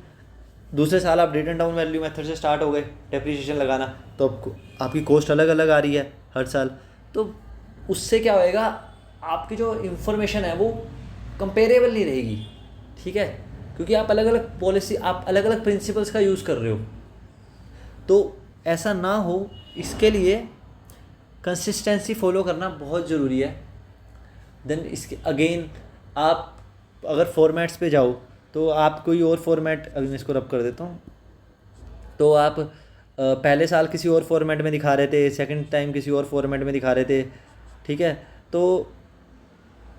दूसरे साल आप रिटर्न डाउन वैल्यू मेथड से स्टार्ट हो गए डेप्रिसिएशन लगाना, तो आपकी कॉस्ट अलग अलग आ रही है हर साल। तो उससे क्या होएगा, आपकी जो इन्फॉर्मेशन है वो कंपेरेबल नहीं रहेगी, ठीक है, क्योंकि आप अलग अलग पॉलिसी, आप अलग अलग प्रिंसिपल्स का यूज़ कर रहे हो। तो ऐसा ना हो, इसके लिए कंसिस्टेंसी फॉलो करना बहुत ज़रूरी है। देन इसके अगेन आप अगर फॉर्मेट्स पे जाओ तो आप कोई और फॉर्मेट, अभी मैं इसको रब कर देता हूँ, तो आप पहले साल किसी और फॉर्मेट में दिखा रहे थे, सेकंड टाइम किसी और फॉर्मेट में दिखा रहे थे, ठीक है। तो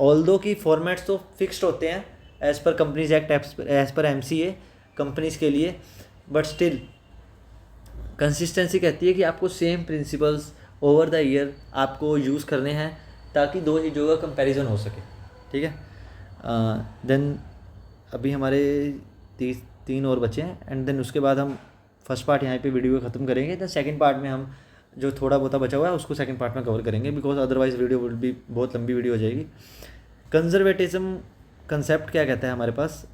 ऑल्दो की फॉर्मेट्स तो फिक्स्ड होते हैं as per companies act, as per MCA companies के लिए, बट स्टिल कंसिस्टेंसी कहती है कि आपको same principles over the year आपको यूज़ करने हैं ताकि दो चीज़ों का कंपैरिजन हो सके, ठीक है। देन अभी हमारे 3 और बचे हैं, एंड देन उसके बाद हम फर्स्ट पार्ट यहाँ पे वीडियो को ख़त्म करेंगे। देन सेकंड पार्ट में हम जो थोड़ा बहुत बचा हुआ है उसको सेकंड पार्ट में कवर करेंगे, बिकॉज अदरवाइज वीडियो विल भी बहुत लंबी वीडियो हो जाएगी। कंजर्वेटिज्म कंसेप्ट क्या कहता है हमारे पास,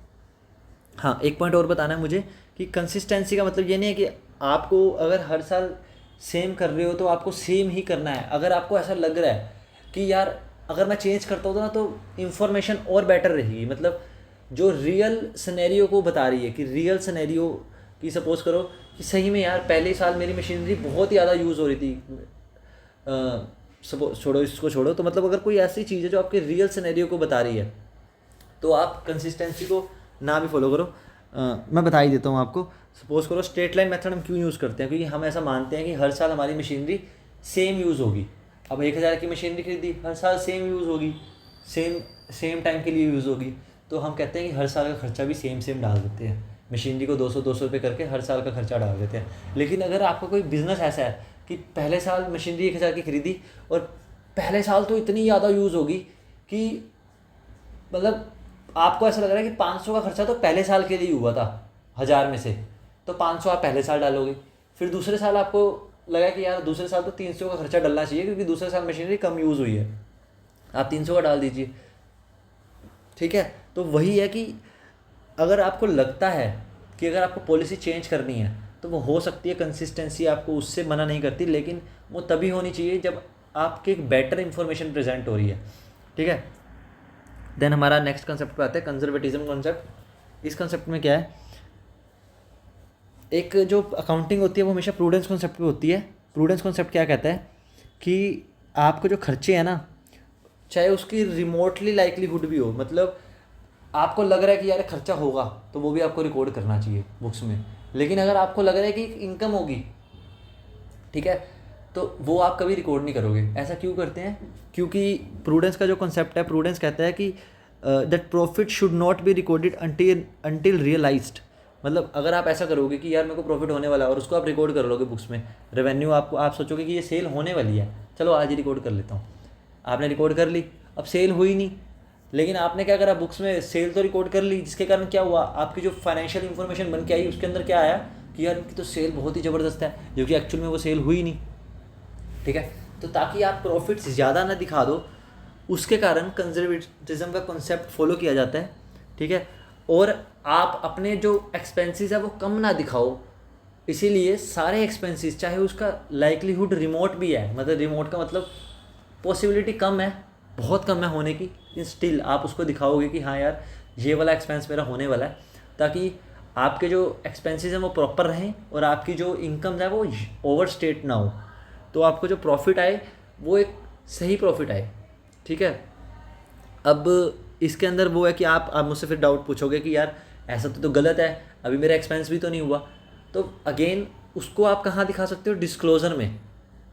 हाँ एक पॉइंट और बताना है मुझे कि कंसिस्टेंसी का मतलब ये नहीं है कि आपको अगर हर साल सेम कर रहे हो तो आपको सेम ही करना है। अगर आपको ऐसा लग रहा है कि यार अगर मैं चेंज करता हूँ ना तो इन्फॉर्मेशन और बेटर रहेगी, मतलब जो रियल सिनेरियो को बता रही है कि रियल सिनेरियो की सपोज करो कि सही में यार पहले साल मेरी मशीनरी बहुत ही ज़्यादा यूज़ हो रही थी, सपोज छोड़ो इसको छोड़ो, तो मतलब अगर कोई ऐसी चीज़ है जो आपके रियल सिनेरियो को बता रही है तो आप कंसिस्टेंसी को ना भी फॉलो करो। मैं बता ही देता हूँ आपको। सपोज करो स्ट्रेट लाइन मेथड हम क्यों यूज़ करते हैं, क्योंकि हम ऐसा मानते हैं कि हर साल हमारी मशीनरी सेम यूज़ होगी। अब 1000 की मशीनरी खरीदी, हर साल सेम यूज़ होगी, सेम टाइम के लिए यूज़ होगी, तो हम कहते हैं कि हर साल का खर्चा भी सेम डाल देते हैं, मशीनरी को 200 रुपये करके हर साल का खर्चा डाल देते हैं। लेकिन अगर आपका कोई बिज़नेस ऐसा है कि पहले साल मशीनरी 1000 की खरीदी और पहले साल तो इतनी ज़्यादा यूज़ होगी कि मतलब आपको ऐसा लग रहा है कि 500 का खर्चा तो पहले साल के लिए हुआ था 1000 में से, तो 500 आप पहले साल डालोगे। फिर दूसरे साल आपको लगा कि यार दूसरे साल तो 300 का खर्चा डलना चाहिए क्योंकि दूसरे साल मशीनरी कम यूज़ हुई है, आप 300 का डाल दीजिए। ठीक है, तो वही है कि अगर आपको लगता है कि अगर आपको पॉलिसी चेंज करनी है तो वो हो सकती है, कंसिस्टेंसी आपको उससे मना नहीं करती, लेकिन वो तभी होनी चाहिए जब आपके एक बेटर इन्फॉर्मेशन प्रेजेंट हो रही है। ठीक है, देन हमारा नेक्स्ट कंसेप्ट पे आते हैं, कंजर्वेटिज्म कॉन्सेप्ट। इस कंसेप्ट में क्या है, एक जो अकाउंटिंग होती है वो हमेशा प्रूडेंस कॉन्सेप्ट पे होती है। प्रूडेंस कॉन्सेप्ट क्या कहता है कि आपको जो खर्चे हैं ना, चाहे उसकी रिमोटली लाइकलीहुड भी हो, मतलब आपको लग रहा है कि यार खर्चा होगा तो वो भी आपको रिकॉर्ड करना चाहिए बुक्स में, लेकिन अगर आपको लग रहा है कि इनकम होगी, ठीक है, तो वो आप कभी रिकॉर्ड नहीं करोगे। ऐसा क्यों करते हैं, क्योंकि प्रूडेंस का जो कॉन्सेप्ट है, प्रूडेंस कहता है कि that profit should not be recorded until realised. मतलब अगर आप ऐसा करोगे कि यार मेरे को प्रॉफिट होने वाला है और उसको आप रिकॉर्ड कर लोगे बुक्स में, रेवेन्यू आपको, आप सोचोगे कि ये सेल होने वाली है, चलो आज ही रिकॉर्ड कर लेता हूँ, आपने रिकॉर्ड कर ली, अब सेल हुई नहीं, लेकिन आपने क्या करा, बुक्स में सेल तो रिकॉर्ड कर ली, जिसके कारण क्या हुआ, आपकी जो फाइनेंशियल इन्फॉर्मेशन बन के आई उसके अंदर क्या आया कि यार इनकी तो सेल बहुत ही ज़बरदस्त है, जो कि एक्चुअल में वो सेल हुई नहीं। ठीक है, तो ताकि आप प्रॉफिट्स ज़्यादा ना दिखा दो, उसके कारण कंजर्वेटिज्म का कॉन्सेप्ट फॉलो किया जाता है। ठीक है, और आप अपने जो एक्सपेंसेस है वो कम ना दिखाओ, इसीलिए सारे एक्सपेंसेस, चाहे उसका लाइकलीहुड रिमोट भी है, मतलब रिमोट का मतलब पॉसिबिलिटी कम है, बहुत कम है होने की, लेकिन स्टिल आप उसको दिखाओगे कि हाँ यार ये वाला एक्सपेंस मेरा होने वाला है, ताकि आपके जो एक्सपेंसेस हैं वो प्रॉपर रहें और आपकी जो इनकम है वो ओवर स्टेट ना हो, तो आपको जो प्रॉफिट आए वो एक सही प्रॉफिट आए। ठीक है, अब इसके अंदर वो है कि आप मुझसे फिर डाउट पूछोगे कि यार ऐसा तो गलत है, अभी मेरा एक्सपेंस भी तो नहीं हुआ, तो अगेन उसको आप कहाँ दिखा सकते हो, डिस्क्लोज़र में।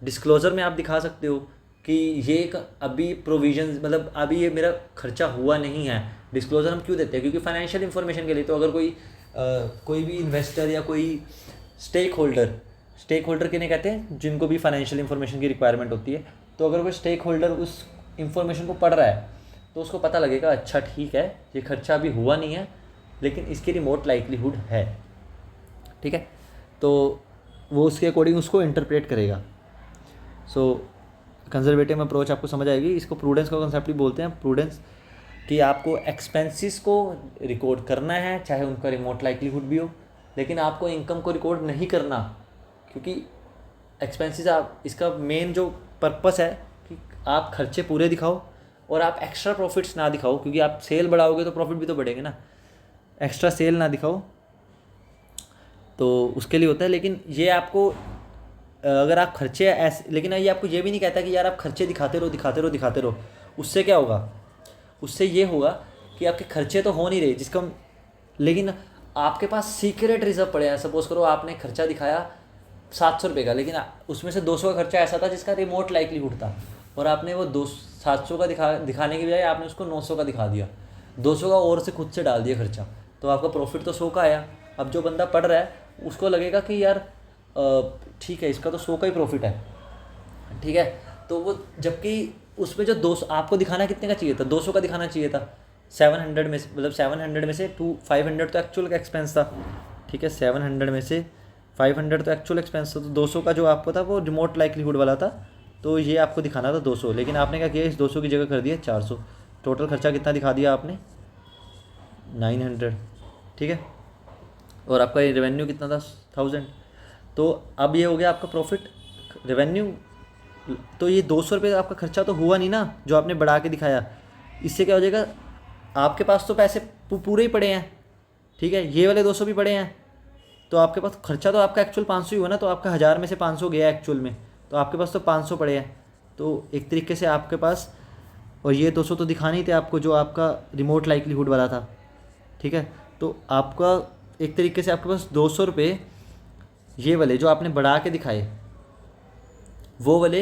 डिस्क्लोज़र में आप दिखा सकते हो कि ये अभी प्रोविजंस, मतलब अभी ये मेरा खर्चा हुआ नहीं है। डिस्क्लोज़र हम क्यों देते हैं, क्योंकि फाइनेंशियल इन्फॉर्मेशन के लिए। तो अगर कोई भी इन्वेस्टर या कोई स्टेक होल्डर किन्हें कहते हैं, जिनको भी फाइनेंशियल इन्फॉर्मेशन की रिक्वायरमेंट होती है, तो अगर कोई स्टेक होल्डर उस इन्फॉर्मेशन को पढ़ रहा है तो उसको पता लगेगा अच्छा ठीक है ये खर्चा अभी हुआ नहीं है लेकिन इसकी रिमोट लाइकलीहुड है। ठीक है, तो वो उसके अकॉर्डिंग उसको इंटरप्रेट करेगा। सो कंजर्वेटिव अप्रोच आपको समझ आएगी। इसको प्रूडेंस का कंसेप्ट भी बोलते हैं। प्रूडेंस कि आपको एक्सपेंसेस को रिकॉर्ड करना है चाहे उनका रिमोट लाइकलीहुड भी हो, लेकिन आपको इनकम को रिकॉर्ड नहीं करना, क्योंकि एक्सपेंसेस आप, इसका मेन जो पर्पस है कि आप खर्चे पूरे दिखाओ और आप एक्स्ट्रा प्रॉफिट्स ना दिखाओ, क्योंकि आप सेल बढ़ाओगे तो प्रॉफिट भी तो बढ़ेंगे ना, एक्स्ट्रा सेल ना दिखाओ, तो उसके लिए होता है। लेकिन ये आपको अगर आप खर्चे ऐसे, लेकिन ये आपको ये भी नहीं कहता कि यार आप खर्चे दिखाते रहो। उससे क्या होगा, उससे ये होगा कि आपके खर्चे तो हो नहीं रहे जिसका, लेकिन आपके पास सीक्रेट रिजर्व पड़े हैं। सपोज करो आपने खर्चा दिखाया 700 रुपये का, लेकिन उसमें से 200 का खर्चा ऐसा था जिसका रिमोट लाइकलीहुड था, और आपने वो 700 का दिखाने की बजाय आपने उसको 900 का दिखा दिया, 200 का और से खुद से डाल दिया खर्चा, तो आपका प्रॉफिट तो 100 का आया। अब जो बंदा पढ़ रहा है उसको लगेगा कि यार ठीक है इसका तो 100 का ही प्रॉफिट है। ठीक है, तो वो जबकि उसमें जो 200 आपको दिखाना कितने का चाहिए था, 200 का दिखाना चाहिए था 700 में से, मतलब 700 में से 500 तो एक्चुअल का एक्सपेंस था। ठीक है, 700 में से 500 तो एक्चुअल एक्सपेंस था, तो 200 का जो आपको था वो रिमोट लाइकलीहुड वाला था, तो ये आपको दिखाना था 200, लेकिन आपने क्या किया, इस 200 की जगह कर दिया 400। टोटल खर्चा कितना दिखा दिया आपने, 900। ठीक है, और आपका रेवेन्यू कितना था, 1000। तो अब ये हो गया आपका प्रॉफिट। रेवेन्यू, तो ये 200 रुपये आपका खर्चा तो हुआ नहीं ना जो आपने बढ़ा के दिखाया। इससे क्या हो जाएगा, आपके पास तो पैसे पूरे ही पड़े हैं, ठीक है, ये वाले 200 भी पड़े हैं, तो आपके पास खर्चा तो आपका एक्चुअल 500 ही हुआ ना, तो आपका 1000 में से 500 गया एक्चुअल में, तो आपके पास तो 500 पड़े हैं। तो एक तरीके से आपके पास, और ये 200 तो दिखा नहीं थे आपको जो आपका रिमोट लाइक्लीहुड वाला था, ठीक है। तो आपका एक तरीके से आपके पास 200 रुपये ये वाले जो आपने बढ़ा के दिखाए, वो वाले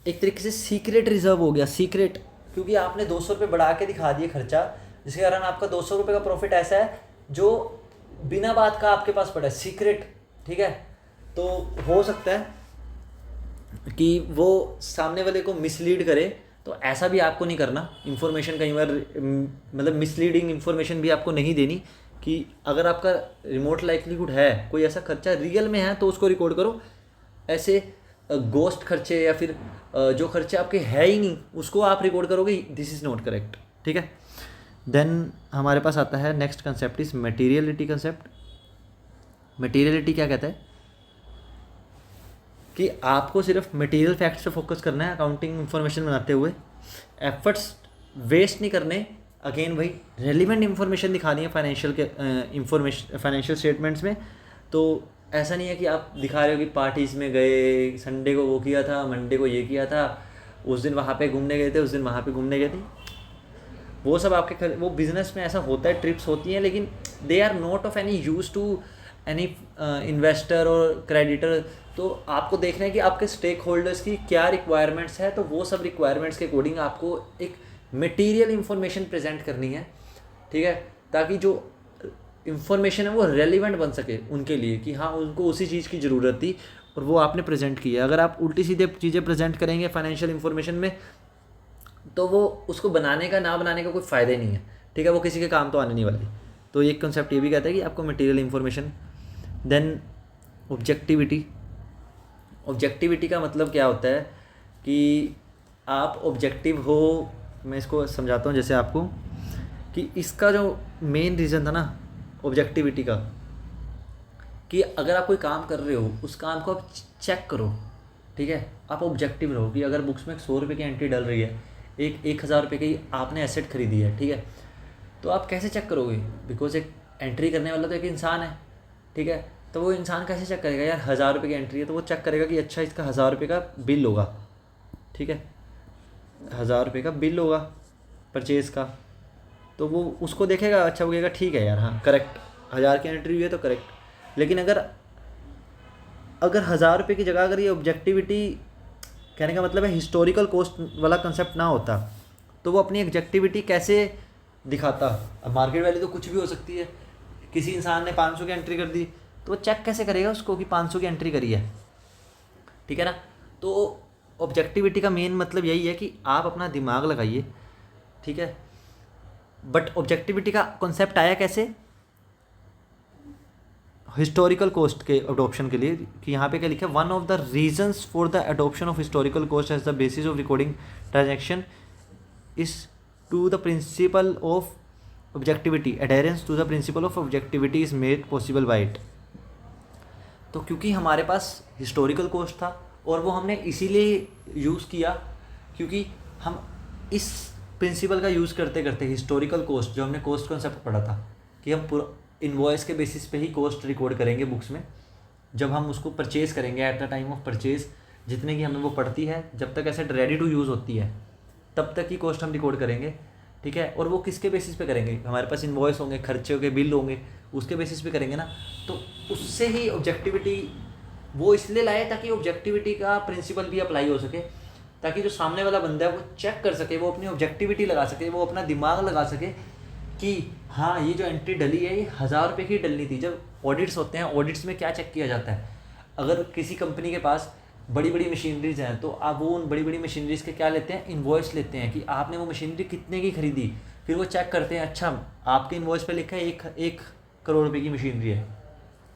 एक तरीके से सीक्रेट रिजर्व हो गया, सीक्रेट, क्योंकि आपने 200 रुपये बढ़ा के दिखा दिए खर्चा, जिसके कारण आपका 200 रुपये का प्रॉफिट ऐसा है जो बिना बात का आपके पास पड़ा है, सीक्रेट, ठीक है। तो हो सकता है कि वो सामने वाले को मिसलीड करे, तो ऐसा भी आपको नहीं करना। इन्फॉर्मेशन कई बार मतलब मिसलीडिंग इन्फॉर्मेशन भी आपको नहीं देनी, कि अगर आपका रिमोट लाइक्लीहुड है, कोई ऐसा खर्चा रियल में है तो उसको रिकॉर्ड करो, ऐसे गोस्ट खर्चे या फिर जो खर्चे आपके है ही नहीं उसको आप रिकॉर्ड करोगे, दिस इज़ नॉट करेक्ट, ठीक है। देन हमारे पास आता है next concept is materiality concept. Materiality क्या कहता है कि आपको सिर्फ मटेरियल फैक्ट्स पे फोकस करना है अकाउंटिंग इन्फॉर्मेशन बनाते हुए, एफर्ट्स वेस्ट नहीं करने। अगेन भाई रेलिवेंट इन्फॉर्मेशन दिखानी है फाइनेंशियल के इंफॉर्मेशन फाइनेंशियल स्टेटमेंट्स में। तो ऐसा नहीं है कि आप दिखा रहे हो कि पार्टीज़ में गए, संडे को वो किया था, मंडे को ये किया था, उस दिन वहाँ पे घूमने गए थे, उस दिन वहाँ पे घूमने गए थे, वो सब आपके वो बिजनेस में ऐसा होता है, ट्रिप्स होती हैं, लेकिन they are not of any use to any investor और क्रेडिटर। तो आपको देखना है कि आपके स्टेक होल्डर्स की क्या रिक्वायरमेंट्स है, तो वो सब रिक्वायरमेंट्स के अकॉर्डिंग आपको एक मटेरियल इन्फॉर्मेशन प्रेजेंट करनी है, ठीक है, ताकि जो इन्फॉर्मेशन है वो रेलिवेंट बन सके उनके लिए, कि हाँ उनको उसी चीज़ की ज़रूरत थी और वो आपने प्रेजेंट किया। अगर आप उल्टी सीधे चीज़ें प्रेजेंट करेंगे फाइनेंशियल इन्फॉर्मेशन में, तो वो उसको बनाने का ना बनाने का कोई फ़ायदा ही नहीं है, ठीक है, वो किसी के काम तो आने नहीं वाली। तो एक कंसेप्ट ये भी कहता है कि आपको material information. Then objectivity. Objectivity का मतलब क्या होता है कि आप ऑब्जेक्टिव हो, मैं इसको समझाता हूँ जैसे आपको, कि इसका जो मेन रीज़न था ना ऑब्जेक्टिविटी का, कि अगर आप कोई काम कर रहे हो उस काम को आप चेक करो, ठीक है, आप ऑब्जेक्टिव रहो। कि अगर बुक्स में 100 रुपये की एंट्री डल रही है, 1000 रुपये की आपने एसेट खरीदी है, ठीक है, तो आप कैसे चेक करोगे? बिकॉज एक एंट्री करने वाला तो एक इंसान है, ठीक है, तो वो इंसान कैसे चेक करेगा? यार 1000 रुपये की एंट्री है, तो वो चेक करेगा कि अच्छा इसका 1000 रुपये का बिल होगा, ठीक है, 1000 रुपये का बिल होगा परचेज़ का, तो वो उसको देखेगा, अच्छा वो कहेगा ठीक है यार, हाँ करेक्ट, 1000 की एंट्री हुई है तो करेक्ट। लेकिन अगर 1000 रुपये की जगह अगर ये ऑब्जेक्टिविटी, कहने का मतलब है हिस्टोरिकल कॉस्ट वाला कंसेप्ट ना होता, तो वो अपनी ऑब्जेक्टिविटी कैसे दिखाता? अब मार्केट वैल्यू तो कुछ भी हो सकती है, किसी इंसान ने 500 की एंट्री कर दी, तो वो चेक कैसे करेगा उसको कि 500 की एंट्री करी है, ठीक है ना। तो ऑब्जेक्टिविटी का मेन मतलब यही है कि आप अपना दिमाग लगाइए, ठीक है। बट ऑब्जेक्टिविटी का कॉन्सेप्ट आया कैसे? हिस्टोरिकल कोस्ट के अडोप्शन के लिए, कि यहाँ पे क्या लिखा है, one of the reasons for the adoption of historical cost as the basis of recording transaction is to the principle of objectivity, adherence to the principle of objectivity is made possible by it. तो क्योंकि हमारे पास historical coast था और वो हमने इसीलिए use किया क्योंकि हम इस प्रिंसिपल का यूज़ करते करते हिस्टोरिकल कोस्ट, जो हमने कोस्ट कॉन्सेप्ट पढ़ा था कि हम पूरा इनवॉइस के बेसिस पे ही कोस्ट रिकॉर्ड करेंगे बुक्स में, जब हम उसको परचेज़ करेंगे at the time of purchase, जितने की हमें वो पड़ती है, जब तक एसेट रेडी टू यूज़ होती है तब तक ही कॉस्ट हम रिकॉर्ड करेंगे, ठीक है। और वो किसके बेसिस पे करेंगे? हमारे पास इनवॉइस होंगे, खर्चे होंगे, बिल होंगे, उसके बेसिस पे करेंगे ना। तो उससे ही ऑब्जेक्टिविटी वो इसलिए लाए ताकि ऑब्जेक्टिविटी का प्रिंसिपल भी अप्लाई हो सके, ताकि जो सामने वाला बंदा है वो चेक कर सके, वो अपनी ऑब्जेक्टिविटी लगा सके, वो अपना दिमाग लगा सके कि हाँ ये जो एंट्री डली है ये 1000 रुपये की डलनी थी। जब ऑडिट्स होते हैं, ऑडिट्स में क्या चेक किया जाता है? अगर किसी कंपनी के पास बड़ी बड़ी मशीनरीज हैं तो आप वो उन बड़ी बड़ी मशीनरीज के क्या लेते हैं? इन्वॉइस लेते हैं कि आपने वो मशीनरी कितने की खरीदी। फिर वो चेक करते हैं, अच्छा आपके इन्वॉइस पे लिखा है 1 करोड़ रुपए की मशीनरी है,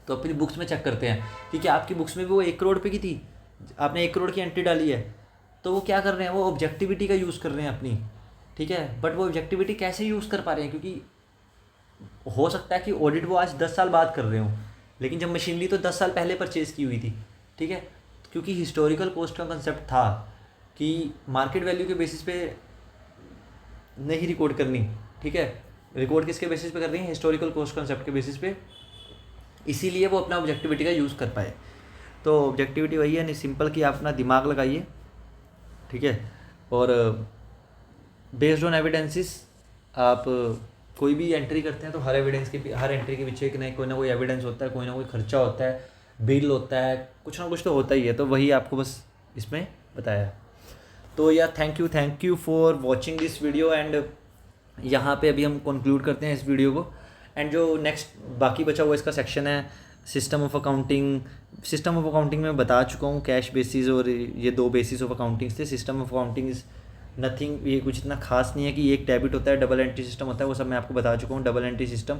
तो फिर बुक्स में चेक करते हैं कि क्या आपकी बुक्स में भी वो 1 करोड़ रुपए की थी, आपने 1 करोड़ की एंट्री डाली है। तो वो क्या कर रहे हैं? वो ऑब्जेक्टिविटी का यूज़ कर रहे हैं अपनी, ठीक है। बट वो ऑब्जेक्टिविटी कैसे यूज़ कर पा रहे हैं? क्योंकि हो सकता है कि ऑडिट वो आज 10 साल बाद कर रहे हो, लेकिन जब मशीनरी तो 10 साल पहले परचेज़ की हुई थी, ठीक है। क्योंकि हिस्टोरिकल कॉस्ट का कंसेप्ट था कि मार्केट वैल्यू के बेसिस पे नहीं रिकॉर्ड करनी, ठीक है, रिकॉर्ड किसके बेसिस पे कर रही है, हिस्टोरिकल कॉस्ट कंसेप्ट के बेसिस पे, इसीलिए वो अपना ऑब्जेक्टिविटी का यूज़ कर पाए। तो ऑब्जेक्टिविटी वही है, नहीं सिंपल कि आप अपना दिमाग लगाइए, ठीक है, और बेस्ड ऑन एविडेंसेस आप कोई भी एंट्री करते हैं तो हर एंट्री के पीछे कोई ना कोई एविडेंस होता है, कोई ना कोई खर्चा होता है, बिल होता है, कुछ ना कुछ तो होता ही है। तो वही आपको बस इसमें बताया। तो यार thank you for watching this video. And यहाँ पे अभी हम कंक्लूड करते हैं इस वीडियो को। एंड जो नेक्स्ट बाकी बचा हुआ इसका सेक्शन है सिस्टम ऑफ अकाउंटिंग में बता चुका हूँ, कैश बेसिस और ये 2 बेसिस ऑफ अकाउंटिंग थे। System of accounting is nothing, ये कुछ इतना खास नहीं है कि एक डेबिट होता है, डबल एंट्री सिस्टम होता है, वो सब मैं आपको बता चुका हूँ। डबल एंट्री सिस्टम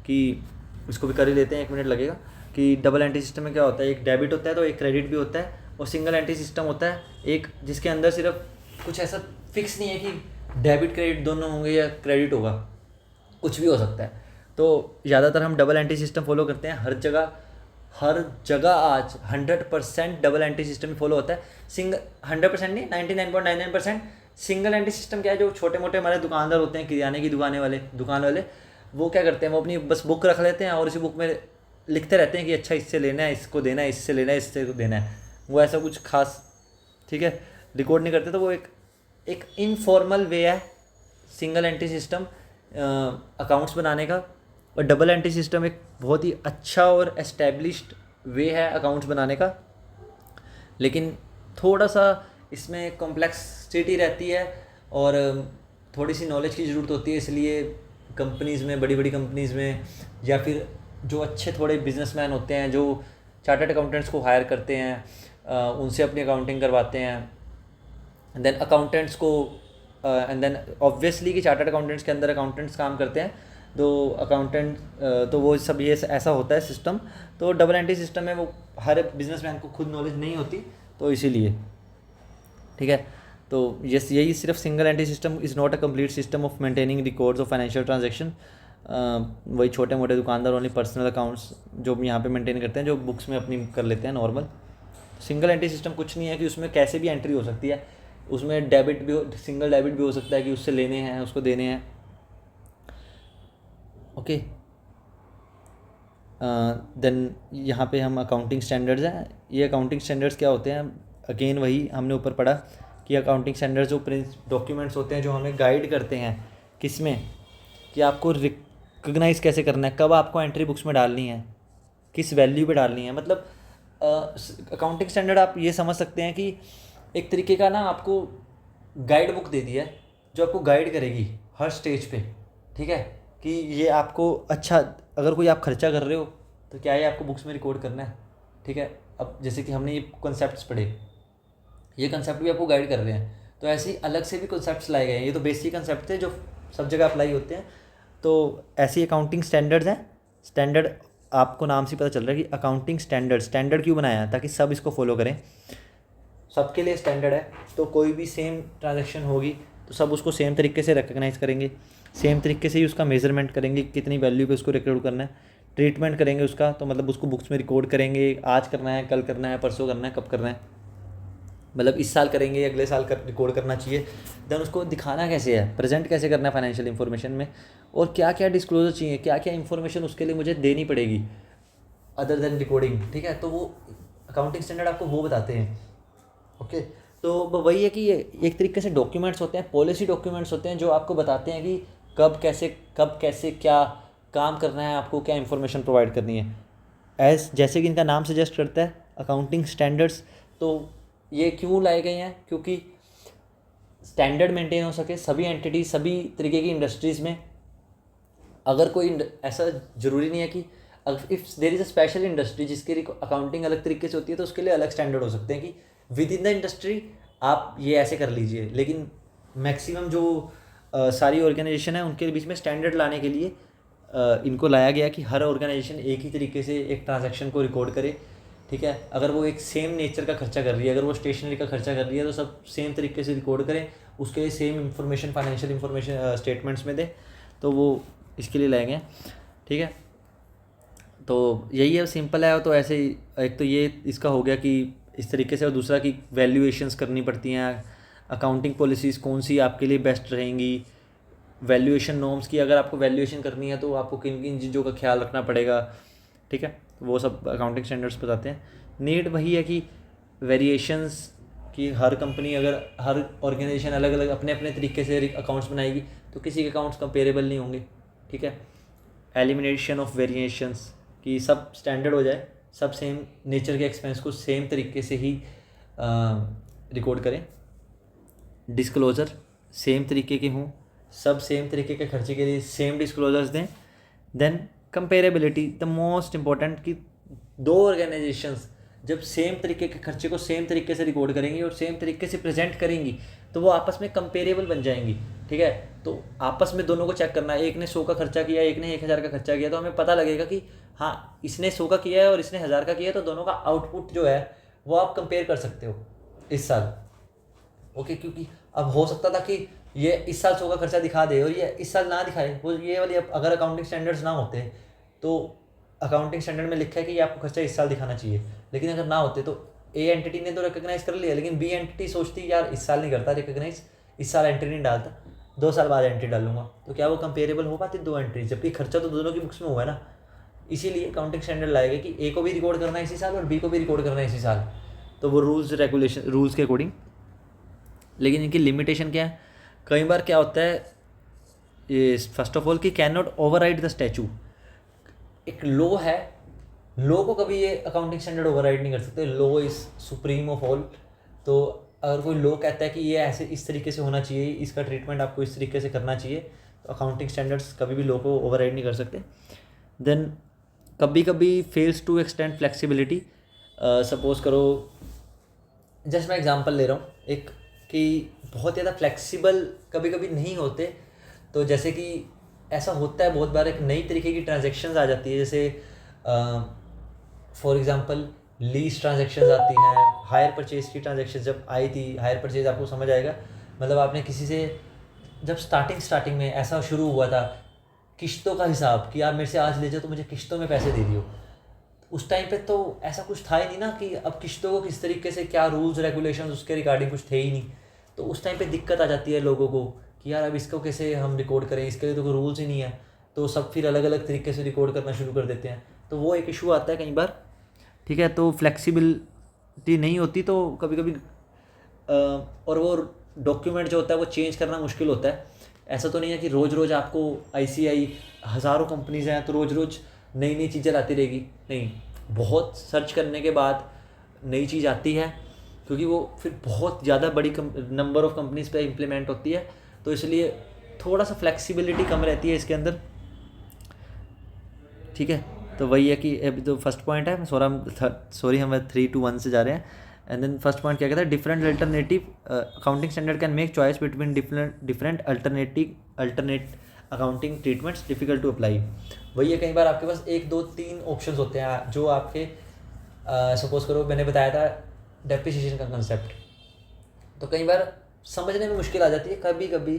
कि उसको भी कर ही लेते हैं, 1 मिनट लगेगा। कि डबल एंट्री सिस्टम में क्या होता है, एक डेबिट होता है तो एक क्रेडिट भी होता है, और सिंगल एंट्री सिस्टम होता है एक जिसके अंदर सिर्फ कुछ ऐसा फिक्स नहीं है कि डेबिट क्रेडिट दोनों होंगे या क्रेडिट होगा, कुछ भी हो सकता है। तो ज़्यादातर हम डबल एंट्री सिस्टम फॉलो करते हैं हर जगह आज 100% डबल एंट्री सिस्टम फॉलो होता है। 100% नहीं, 99.99%। सिंगल एंट्री सिस्टम क्या है, जो छोटे मोटे हमारे दुकानदार होते हैं, किराने की दुकान वाले, वो क्या करते हैं, वो अपनी बस बुक रख लेते हैं और उसी बुक में लिखते रहते हैं कि अच्छा इससे लेना है, इसको देना है, इससे लेना है, इससे देना है। वो ऐसा कुछ खास, ठीक है, रिकॉर्ड नहीं करते। तो वो एक इनफॉर्मल वे है सिंगल एंट्री सिस्टम अकाउंट्स बनाने का, और डबल एंट्री सिस्टम एक बहुत ही अच्छा और एस्टेब्लिश्ड वे है अकाउंट्स बनाने का। लेकिन थोड़ा सा इसमें कॉम्प्लेक्सिटी रहती है और थोड़ी सी नॉलेज की ज़रूरत होती है, इसलिए कंपनीज़ में, बड़ी बड़ी कंपनीज़ में, या फिर जो अच्छे थोड़े बिजनेसमैन होते हैं जो चार्टर्ड अकाउंटेंट्स को हायर करते हैं, उनसे अपनी अकाउंटिंग करवाते हैं। देन अकाउंटेंट्स को एंड देन ऑब्वियसली कि चार्टर्ड अकाउंटेंट्स के अंदर अकाउंटेंट्स काम करते हैं, तो वो सब ये ऐसा होता है सिस्टम। तो डबल एंट्री सिस्टम में वो हर बिजनेसमैन को खुद नॉलेज नहीं होती, तो इसीलिए, ठीक है। तो यही सिर्फ single entry system is not a complete system of maintaining records of financial transaction. वही छोटे मोटे दुकानदार ओनली पर्सनल अकाउंट्स जो यहाँ पे मेंटेन करते हैं, जो बुक्स में अपनी कर लेते हैं नॉर्मल। सिंगल एंट्री सिस्टम कुछ नहीं है कि उसमें कैसे भी एंट्री हो सकती है, उसमें डेबिट भी सिंगल डेबिट भी हो सकता है कि उससे लेने हैं, उसको देने हैं, ओके। देन यहाँ पे हम अकाउंटिंग स्टैंडर्ड्स हैं। ये अकाउंटिंग स्टैंडर्ड्स क्या होते हैं, अगेन वही हमने ऊपर पढ़ा कि अकाउंटिंग स्टैंडर्ड्स जो डॉक्यूमेंट्स होते हैं जो हमें गाइड करते हैं किस में, कि आपको रिकग्नाइज़ कैसे करना है, कब आपको एंट्री बुक्स में डालनी है, किस वैल्यू पे डालनी है। मतलब अकाउंटिंग स्टैंडर्ड आप ये समझ सकते हैं कि एक तरीके का ना आपको गाइड बुक दे दिया है जो आपको गाइड करेगी हर स्टेज पे, ठीक है, कि ये आपको अच्छा, अगर कोई आप खर्चा कर रहे हो तो क्या ये आपको बुक्स में रिकॉर्ड करना है, ठीक है। अब जैसे कि हमने ये कॉन्सेप्ट्स पढ़े, ये कंसेप्ट भी आपको गाइड कर रहे हैं, तो ऐसे ही अलग से भी कॉन्सेप्ट्स लाए गए हैं। ये तो बेसिक कंसेप्ट थे जो सब जगह अप्लाई होते हैं। तो ऐसी अकाउंटिंग स्टैंडर्ड्स हैं। स्टैंडर्ड आपको नाम से पता चल रहा है कि अकाउंटिंग स्टैंडर्ड क्यों बनाया है, ताकि सब इसको फॉलो करें, सबके लिए स्टैंडर्ड है। तो कोई भी सेम ट्रांजैक्शन होगी तो सब उसको सेम तरीके से रिकग्नाइज़ करेंगे, सेम तरीके से ही उसका मेजरमेंट करेंगे, कितनी वैल्यू पे उसको रिकॉर्ड करना है, ट्रीटमेंट करेंगे उसका, तो मतलब उसको बुक्स में रिकॉर्ड करेंगे, आज करना है, कल करना है, परसों करना है, कब करना है, मतलब इस साल करेंगे, अगले साल रिकॉर्ड करना चाहिए। देन उसको दिखाना कैसे है, प्रेजेंट कैसे करना है फाइनेंशियल इन्फॉर्मेशन में, और क्या क्या डिस्क्लोजर चाहिए, क्या क्या इन्फॉर्मेशन उसके लिए मुझे देनी पड़ेगी अदर देन रिकॉर्डिंग, ठीक है। तो वो अकाउंटिंग स्टैंडर्ड आपको वो बताते हैं, ओके। तो वही है कि ये एक तरीके से डॉक्यूमेंट्स होते हैं, पॉलिसी डॉक्यूमेंट्स होते हैं जो आपको बताते हैं कि कब कैसे क्या काम करना है, आपको क्या इन्फॉर्मेशन प्रोवाइड करनी है। जैसे कि इनका नाम सजेस्ट करता है अकाउंटिंग स्टैंडर्ड्स, तो ये क्यों लाए गए हैं, क्योंकि स्टैंडर्ड मेंटेन हो सके सभी एंटिटी, सभी तरीके की इंडस्ट्रीज़ में। अगर कोई ऐसा ज़रूरी नहीं है कि if there is a special industry जिसकी अकाउंटिंग अलग तरीके से होती है, तो उसके लिए अलग स्टैंडर्ड हो सकते हैं कि विद इन द इंडस्ट्री आप ये ऐसे कर लीजिए। लेकिन मैक्सिमम जो सारी ऑर्गेनाइजेशन है उनके बीच में स्टैंडर्ड लाने के लिए इनको लाया गया कि हर ऑर्गेनाइजेशन एक ही तरीके से एक ट्रांजैक्शन को रिकॉर्ड करे, ठीक है। अगर वो एक सेम नेचर का खर्चा कर रही है, अगर वो स्टेशनरी का खर्चा कर रही है, तो सब सेम तरीके से रिकॉर्ड करें, उसके लिए same information, financial information statements में दें। तो वो इसके लिए लाए गए, ठीक है। तो यही है, सिंपल है। तो ऐसे ही एक तो ये इसका हो गया कि इस तरीके से, और दूसरा कि वैल्यूएशंस करनी पड़ती हैं, अकाउंटिंग पॉलिसीज़ कौन सी आपके लिए बेस्ट रहेंगी, वैल्यूएशन नॉर्म्स की अगर आपको वैल्यूएशन करनी है तो आपको किन किन चीज़ों का ख्याल रखना पड़ेगा, ठीक है, वो सब अकाउंटिंग स्टैंडर्ड्स बताते हैं। नीड वही है कि वेरिएशंस कि हर कंपनी, अगर हर ऑर्गेनाइजेशन अलग अलग अपने अपने तरीके से अकाउंट्स बनाएगी तो किसी के अकाउंट्स कंपेरेबल नहीं होंगे, ठीक है। एलिमिनेशन ऑफ वेरिएशंस कि सब स्टैंडर्ड हो जाए, सब सेम नेचर के एक्सपेंस को सेम तरीके से ही रिकॉर्ड करें। डिस्क्लोज़र सेम तरीके के हों, सब सेम तरीके के खर्चे के लिए सेम डिस्क्लोजर्स दें। Then comparability, the most important कि दो ऑर्गेनाइजेशंस जब सेम तरीके के खर्चे को सेम तरीके से रिकॉर्ड करेंगी और सेम तरीके से प्रेजेंट करेंगी तो वो आपस में कंपेरेबल बन जाएंगी, ठीक है। तो आपस में दोनों को चेक करना है, एक ने 100 का खर्चा किया, एक ने 1000 का खर्चा किया, तो हमें पता लगेगा कि हाँ इसने 100 का किया है और इसने 1000 का किया है, तो दोनों का आउटपुट जो है वो आप कंपेयर कर सकते हो इस साल, ओके। क्योंकि अब हो सकता था कि ये इस साल 100 का खर्चा दिखा दे और ये इस साल ना दिखाए, वो ये वाली अगर अकाउंटिंग स्टैंडर्ड्स ना होते तो अकाउंटिंग स्टैंडर्ड में लिखा है कि ये आपको खर्चा इस साल दिखाना चाहिए, लेकिन अगर ना होते तो ए एंटिटी ने तो रिकॉग्नाइज कर लिया, लेकिन बी एंटिटी सोचती यार इस साल नहीं करता रिकॉग्नाइज, इस साल एंट्री नहीं डालता, 2 साल बाद एंट्री डालूंगा, तो क्या वो कंपेरेबल हो पाती 2 एंट्री, जबकि खर्चा तो दोनों की बुक्स में हुआ है ना। इसीलिए अकाउंटिंग स्टैंडर्ड लाएगा कि ए को भी रिकॉर्ड करना है इसी साल और बी को भी रिकॉर्ड करना है इसी साल, तो वो रूल्स के अकॉर्डिंग। लेकिन इनकी लिमिटेशन क्या है, कई बार क्या होता है, ये फर्स्ट ऑफ ऑल कि can not override the statue, एक लॉ है, लॉ को कभी ये अकाउंटिंग स्टैंडर्ड ओवरराइड नहीं कर सकते, law is supreme of all. तो अगर कोई लॉ कहता है कि ये ऐसे इस तरीके से होना चाहिए, इसका ट्रीटमेंट आपको इस तरीके से करना चाहिए, तो अकाउंटिंग स्टैंडर्ड्स कभी भी लॉ को ओवरराइड नहीं कर सकते। देन कभी कभी fails to extend flexibility, suppose करो, जस्ट मैं एग्जांपल ले रहा हूँ एक, कि बहुत ज़्यादा फ्लेक्सिबल कभी कभी नहीं होते, तो जैसे कि ऐसा होता है बहुत बार, एक नई तरीके की ट्रांजेक्शन्स आ जाती है, जैसे फॉर एग्जांपल लीज ट्रांजेक्शन्स आती हैं, हायर परचेज की ट्रांजेक्शन जब आई थी, हायर परचेज आपको समझ आएगा, मतलब आपने किसी से जब स्टार्टिंग में ऐसा शुरू हुआ था किश्तों का हिसाब कि आप मेरे से आज ले जाओ तो मुझे किश्तों में पैसे दे दियो, उस टाइम पे तो ऐसा कुछ था ही नहीं ना कि अब किश्तों को किस तरीके से क्या रूल्स रेगुलेशंस उसके रिगार्डिंग कुछ थे ही नहीं, तो उस टाइम पे दिक्कत आ जाती है लोगों को कि यार अब इसको कैसे हम रिकॉर्ड करें, इसके लिए तो कोई रूल्स ही नहीं है, तो सब फिर अलग अलग तरीके से रिकॉर्ड करना शुरू कर देते हैं, तो वो एक इशू आता है कई बार, ठीक है। तो फ्लेक्सिबिलिटी नहीं होती तो कभी कभी और वो डॉक्यूमेंट जो होता है वो चेंज करना मुश्किल होता है। ऐसा तो नहीं है कि रोज़ रोज़ आपको ICI हज़ारों कंपनीज़ हैं तो रोज़ रोज़ नई नई चीज़ें लाती रहेगी, नहीं, बहुत सर्च करने के बाद नई चीज़ आती है, क्योंकि वो फिर बहुत ज़्यादा बड़ी नंबर ऑफ़ कंपनीज़ पे इम्प्लीमेंट होती है, तो इसलिए थोड़ा सा फ्लेक्सिबिलिटी कम रहती है इसके अंदर, ठीक है। तो वही है कि अभी तो फर्स्ट पॉइंट है, सॉरी हम 3 to 1 से जा रहे हैं। एंड देन फर्स्ट पॉइंट क्या कहता है, different alternative accounting standard can make choice between different alternate accounting treatments difficult to apply. वही है, कई बार आपके पास 1 2 3 ऑप्शंस होते हैं जो आपके सपोज करो मैंने बताया था डेप्रिसिएशन का कंसेप्ट, तो कई बार समझने में मुश्किल आ जाती है कभी कभी,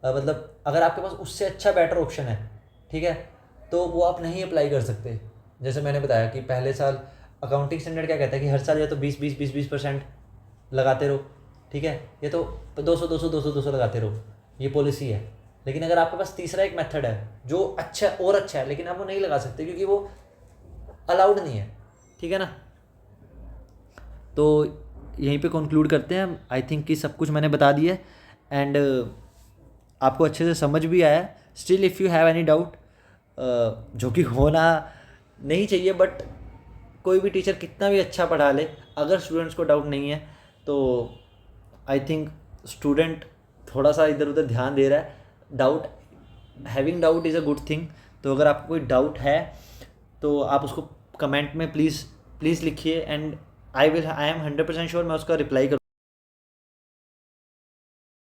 मतलब अगर आपके पास उससे अच्छा बेटर ऑप्शन है, ठीक है, तो वो आप नहीं अप्लाई कर सकते। जैसे मैंने बताया कि पहले साल अकाउंटिंग स्टैंडर्ड क्या कहता है कि हर साल या तो 20% लगाते रहो, ठीक है, या तो 200 लगाते रहो, ये पॉलिसी है। लेकिन अगर आपके पास तीसरा एक मेथड है जो अच्छा और अच्छा है, लेकिन आप वो नहीं लगा सकते क्योंकि वो अलाउड नहीं है, ठीक है ना। तो यहीं पे कंक्लूड करते हैं, आई थिंक कि सब कुछ मैंने बता दिया है एंड आपको अच्छे से समझ भी आया। Still if you have any doubt, जो कि होना नहीं चाहिए, बट कोई भी टीचर कितना भी अच्छा पढ़ा ले, अगर स्टूडेंट्स को डाउट नहीं है तो आई थिंक स्टूडेंट थोड़ा सा इधर उधर ध्यान दे रहा है। Having doubt is a good thing. तो अगर आपको कोई डाउट है तो आप उसको कमेंट में प्लीज़ लिखिए एंड आई एम 100% श्योर मैं उसका रिप्लाई करूँ।